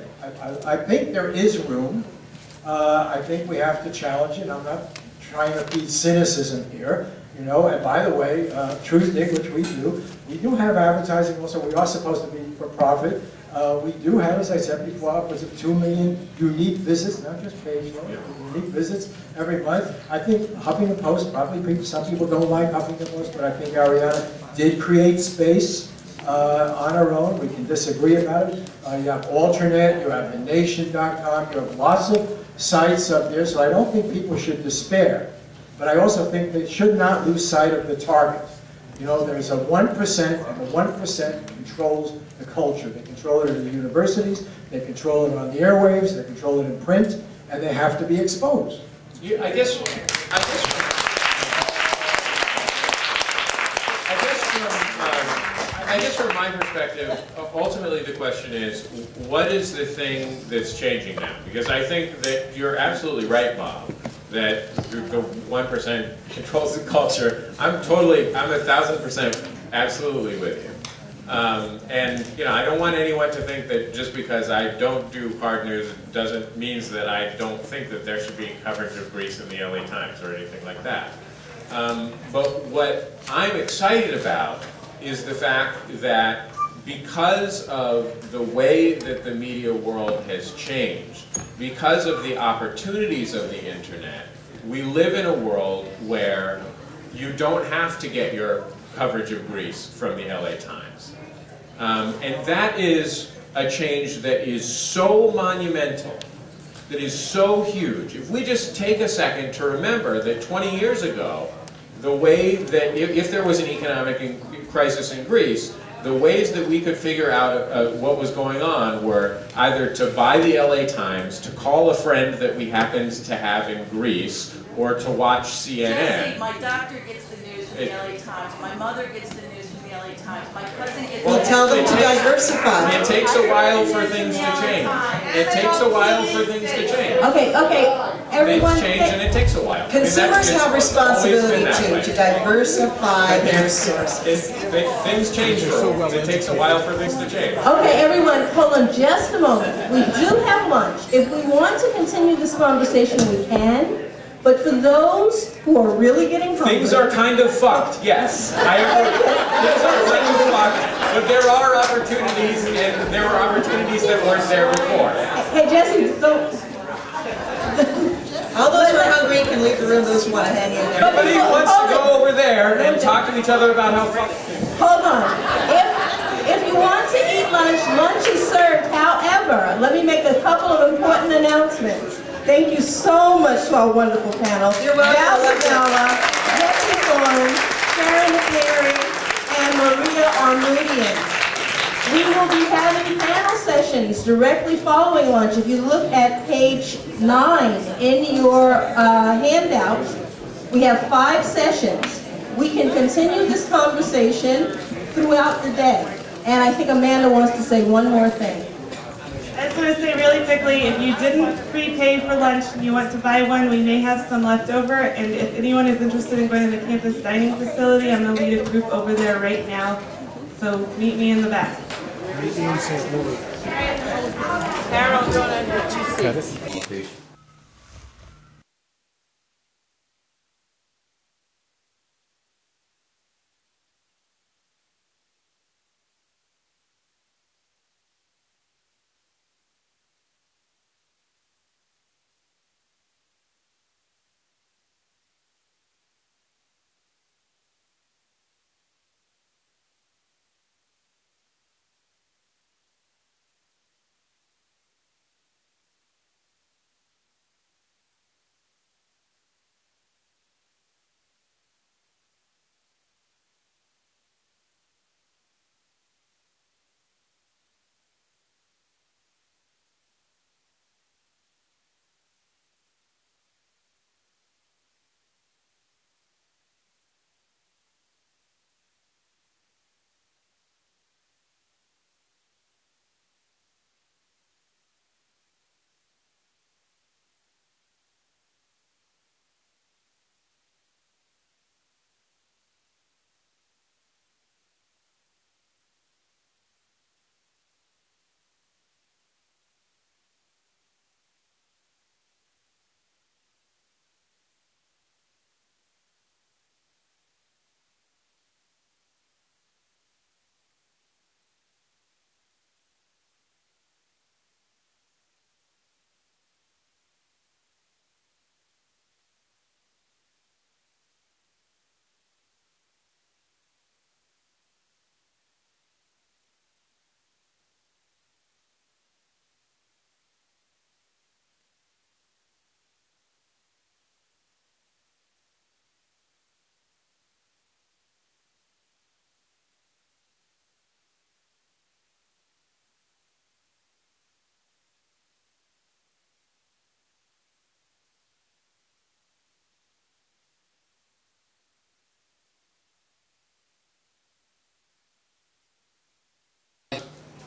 I think there is room. I think we have to challenge it. I'm not trying to feed cynicism here. You know, and by the way, Truthdig, which we do have advertising also. We are supposed to be for profit. We do have, as I said before, was it 2 million unique visits, not just page load, unique visits every month. I think Huffington Post, probably some people don't like Huffington Post, but I think Ariana did create space on our own. We can disagree about it. You have Alternate, you have TheNation.com, you have lots of sites up there, so I don't think people should despair. But I also think they should not lose sight of the target. You know, there's a 1%, and the 1% controls the culture. They control it in the universities, they control it on the airwaves, they control it in print, and they have to be exposed. I guess from my perspective, ultimately the question is, what is the thing that's changing now? Because I think that you're absolutely right, Bob, that the 1% controls the culture. I'm 1,000% absolutely with you. And you know, I don't want anyone to think that just because I don't do hard news doesn't means that I don't think that there should be coverage of Greece in the LA Times or anything like that. But what I'm excited about is the fact that because of the way that the media world has changed, because of the opportunities of the internet, we live in a world where you don't have to get your coverage of Greece from the LA Times. And that is a change that is so monumental, that is so huge. If we just take a second to remember that 20 years ago, the way that if there was an economic crisis in Greece, the ways that we could figure out what was going on were either to buy the LA Times, to call a friend that we happened to have in Greece, or to watch CNN. Jesse, my doctor gets the news from the LA Times. My mother gets the news from the LA Times. My cousin gets Well, tell them to diversify. It takes a while for things to change. It takes a while for things to change. Okay, everyone. Things change and it takes a while. Consumers have responsibility to diversify their sources. Things change for us. It takes a while for things to change. Okay, everyone, hold on just a moment. We do have lunch. If we want to continue this conversation, we can. But for those who are really getting hungry... Things are kind of fucked, yes. I agree. Things are kind of fucked, but there are opportunities, and there are opportunities that weren't there before. Hey, Jesse, don't... All those who are hungry can leave the room, those who want to hang in there. Everybody wants to go over there and talk to each other about how fucked... Hold on. If you want to eat lunch, lunch is served. However, let me make a couple of important announcements. Thank you so much to our wonderful panel. You're welcome. Val Zabella, Jesse Thorne, Sharon McNary, and Maria Armenian. We will be having panel sessions directly following lunch. If you look at page 9 in your handout, we have 5 sessions. We can continue this conversation throughout the day. And I think Amanda wants to say one more thing. I just want to say really quickly, if you didn't prepay for lunch and you want to buy one, we may have some left over. And if anyone is interested in going to the campus dining facility, I'm going to lead a group over there right now. So meet me in the back. Meet me in St. Louis. Carol, don't under 2 seats.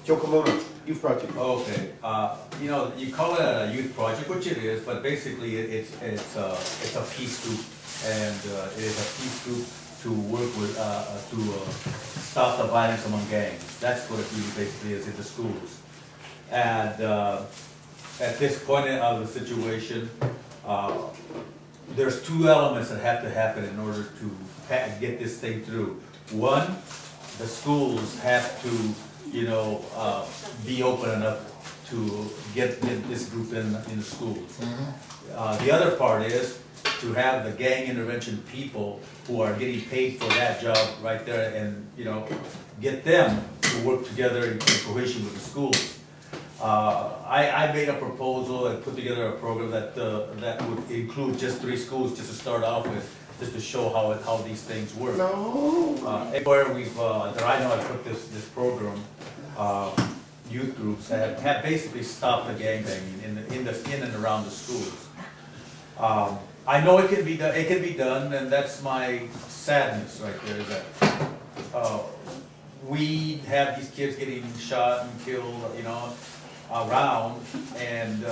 Joe Kimona, youth project. Okay, you know, you call it a youth project, which it is, but basically it's a peace group, and it is a peace group to work with to stop the violence among gangs. That's what it really basically is in the schools. And at this point of the situation, there's two elements that have to happen in order to get this thing through. One, the schools have to, you know, be open enough to get this group in the schools. The other part is to have the gang intervention people who are getting paid for that job right there, and you know, get them to work together in cohesion with the schools. I made a proposal and put together a program that that would include just 3 schools just to start off with, just to show how these things work. Everywhere we've that I know I put this program, youth groups have basically stopped the gang banging in and around the schools. I know it can be done. It can be done, and that's my sadness right there. Is that we have these kids getting shot and killed, you know, around, and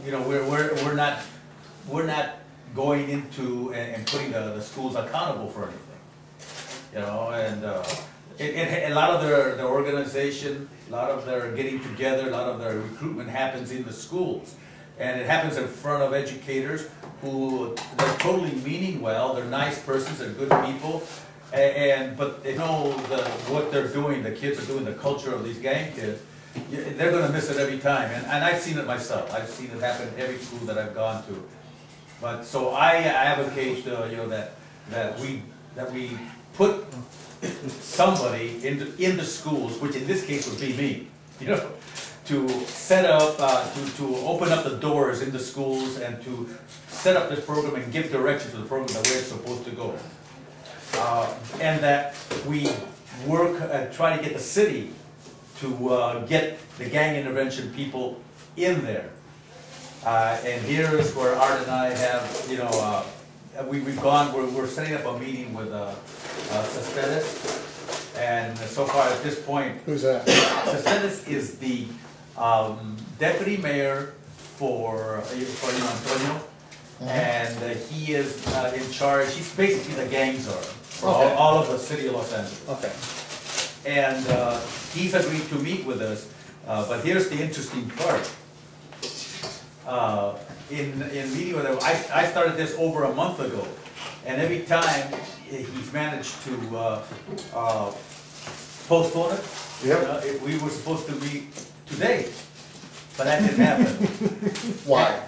you know, we're not going into and putting the schools accountable for anything, you know, and a lot of their organization, a lot of their getting together, a lot of their recruitment happens in the schools. And it happens in front of educators who, they're totally meaning well, they're nice persons, they're good people, but they know what they're doing, the kids are doing, the culture of these gang kids, they're going to miss it every time. And I've seen it myself. I've seen it happen in every school that I've gone to. But so I advocate, you know, that we put somebody in the schools, which in this case would be me, you know, to set up, to open up the doors in the schools and to set up this program and give direction to the program the way it's supposed to go. And that we work, try to get the city to get the gang intervention people in there. And here is where Art and I have, you know, we're setting up a meeting with Cespedes, and so far at this point, who's that? Cespedes is the deputy mayor for Antonio, and he is in charge. He's basically the gang czar for all of the city of Los Angeles. Okay. And he's agreed to meet with us, but here's the interesting part. In meeting with him, I started this over a month ago, and every time he's managed to postpone it. Yep. We were supposed to meet today, but that didn't happen. Why?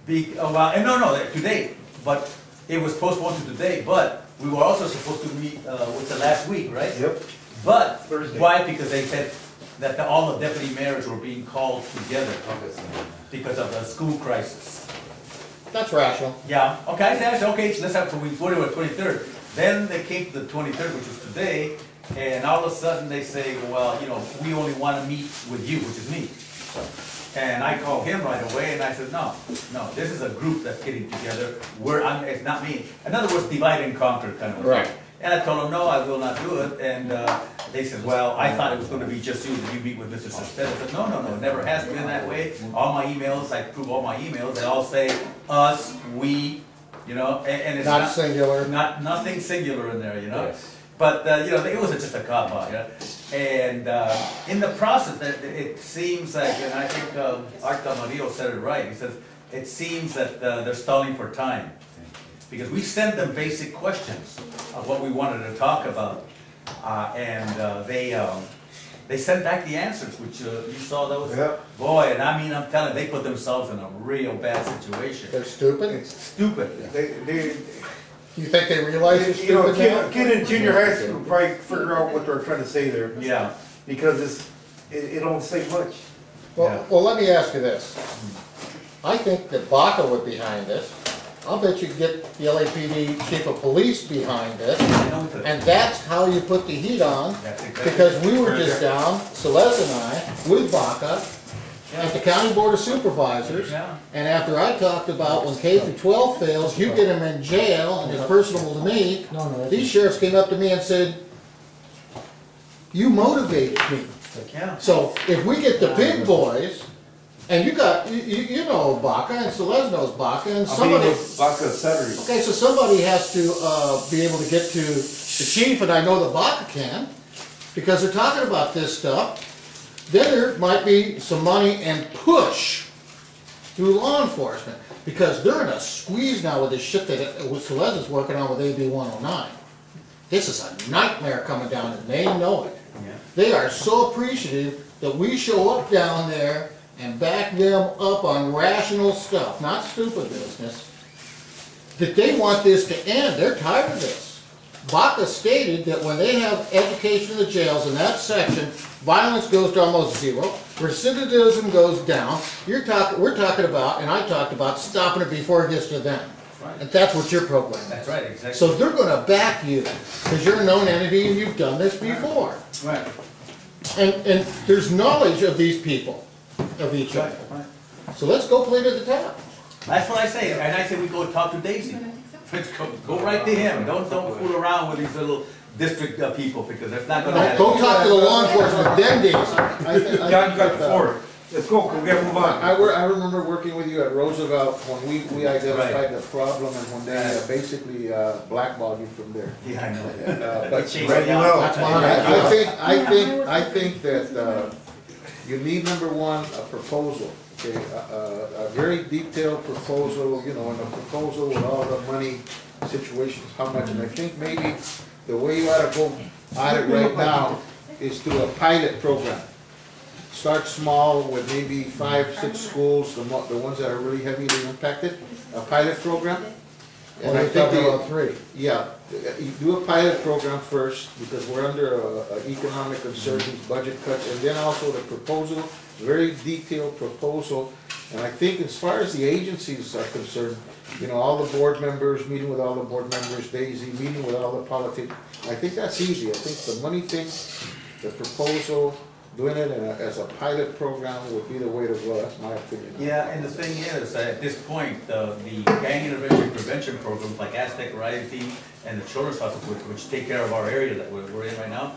No, today, but it was postponed to today, but we were also supposed to meet with the last week, right? Yep. But Thursday. Why? Because they said that all the deputy mayors were being called together because of the school crisis. That's rational. Yeah. Okay. I said, okay, so let's have, so we put it on the 23rd. Then they came to the 23rd, which is today, and all of a sudden they say, well, you know, we only want to meet with you, which is me. And I called him right away, and I said, no, this is a group that's getting together. It's not me. In other words, divide and conquer kind of thing. Right. And I told him, no, I will not do it. And they said, well, I thought it was going to be just you, that you meet with Mr. Cespedes. I said, no, it never has been that way. All my emails, I prove all my emails, they all say us, we, you know, and it's not singular. Nothing singular in there, you know. Yes. But, you know, it was just a cop-out, you know. And in the process, it seems like, and I think Art Camarillo said it right, he says, it seems that they're stalling for time. Because we sent them basic questions of what we wanted to talk about. And they sent back the answers, which you saw those. Yep. Boy, and I mean, I'm telling you, they put themselves in a real bad situation. They're stupid? It's stupid. You think they realize it's stupid? You know, kid in junior high school will probably figure out what they're trying to say there. Yeah. Because it don't say much. Well, well, let me ask you this. I think that Baca would be behind this. I'll bet you could get the LAPD chief of police behind it, and that's how you put the heat on, because we were just down, Celeste and I, with Baca, at the County Board of Supervisors, and after I talked about when K through 12 fails, you get them in jail, and it's personal to me, these sheriffs came up to me and said, you motivate me. So if we get the big boys, and you know Baca, and Celeste knows Baca, and somebody. Baca Saturday. Okay, so somebody has to be able to get to the chief, and I know that Baca can, because they're talking about this stuff. Then there might be some money and push through law enforcement, because they're in a squeeze now with this shit that Celeste is working on with AB 109. This is a nightmare coming down, and they know it. Yeah. They are so appreciative that we show up down there and back them up on rational stuff, not stupid business, that they want this to end. They're tired of this. Baca stated that when they have education in the jails in that section, violence goes to almost zero, recidivism goes down. We're talking about, and I talked about, stopping it before it gets to them. Right. And that's what your program is. That's right, exactly. So they're going to back you, because you're a known entity and you've done this before. Right. And there's knowledge of these people, of each other. Right. So let's go play to the top. That's what I say, and I say we go talk to Daisy. Let's go right to him. Don't fool around with these little district people, because that's not going to happen. Go talk to the law enforcement, then Daisy. John, you got the floor. Let's go, we gotta move on. I remember working with you at Roosevelt when we identified the problem and when they basically blackballed you from there. Yeah, I know. But I think that you need, number one, a proposal. Okay, a very detailed proposal, you know, and a proposal with all the money situations, how much, and I think maybe the way you ought to go at it right now is do a pilot program. Start small with maybe 5, 6 schools, the ones that are really heavily impacted, a pilot program. And I think about 3. Yeah, you do a pilot program first, because we're under economic uncertainties, budget cuts, and then also the proposal, very detailed proposal. And I think as far as the agencies are concerned, you know, all the board members, meeting with all the board members, Daisy, meeting with all the politics, I think that's easy. I think the money thing, the proposal, doing it as a pilot program would be the way to go. That's my opinion. Yeah, and the thing is, at this point, the gang intervention prevention programs like Aztec Rising and the Children's Hospital, which take care of our area that we're in right now,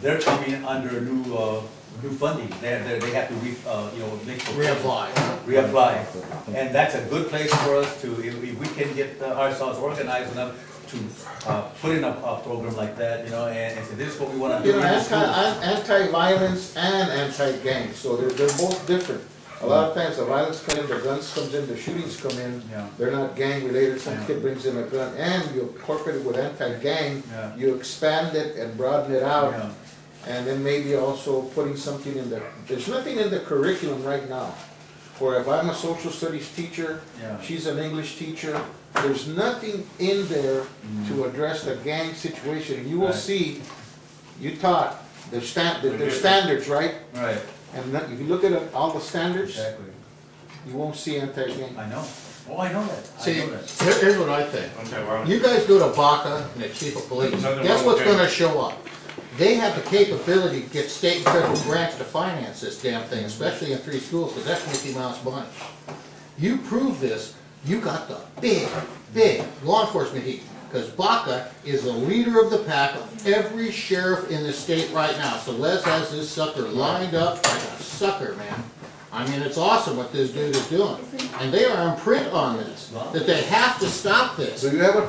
they're coming under new funding. They have to reapply, and that's a good place for us to, if we can get ourselves organized enough to put in a program like that, you know, and say this is what we want to do. You know, anti-violence and anti-gang, so they're both different. A lot of times the violence comes in, the guns comes in, the shootings come in, they're not gang related, some kid brings in a gun, and you incorporate it with anti-gang, you expand it and broaden it out, and then maybe also putting something in there's nothing in the curriculum right now. For if I'm a social studies teacher, she's an English teacher, there's nothing in there to address the gang situation. You will see, you taught, there's standards, right? Right. And if you look at all the standards, you won't see anti-gang. I know. Oh, I know that. See, here's what I think. You guys go to Baca and the chief of police. Guess what's going to show up? They have the capability to get state and federal grants to finance this damn thing, especially in 3 schools, because that's Mickey Mouse money. You prove this, you got the big law enforcement heat, because Baca is the leader of the pack of every sheriff in the state right now. So Les has this sucker lined up like a sucker, man. I mean, it's awesome what this dude is doing. And they are in print on this, that they have to stop this. So you have a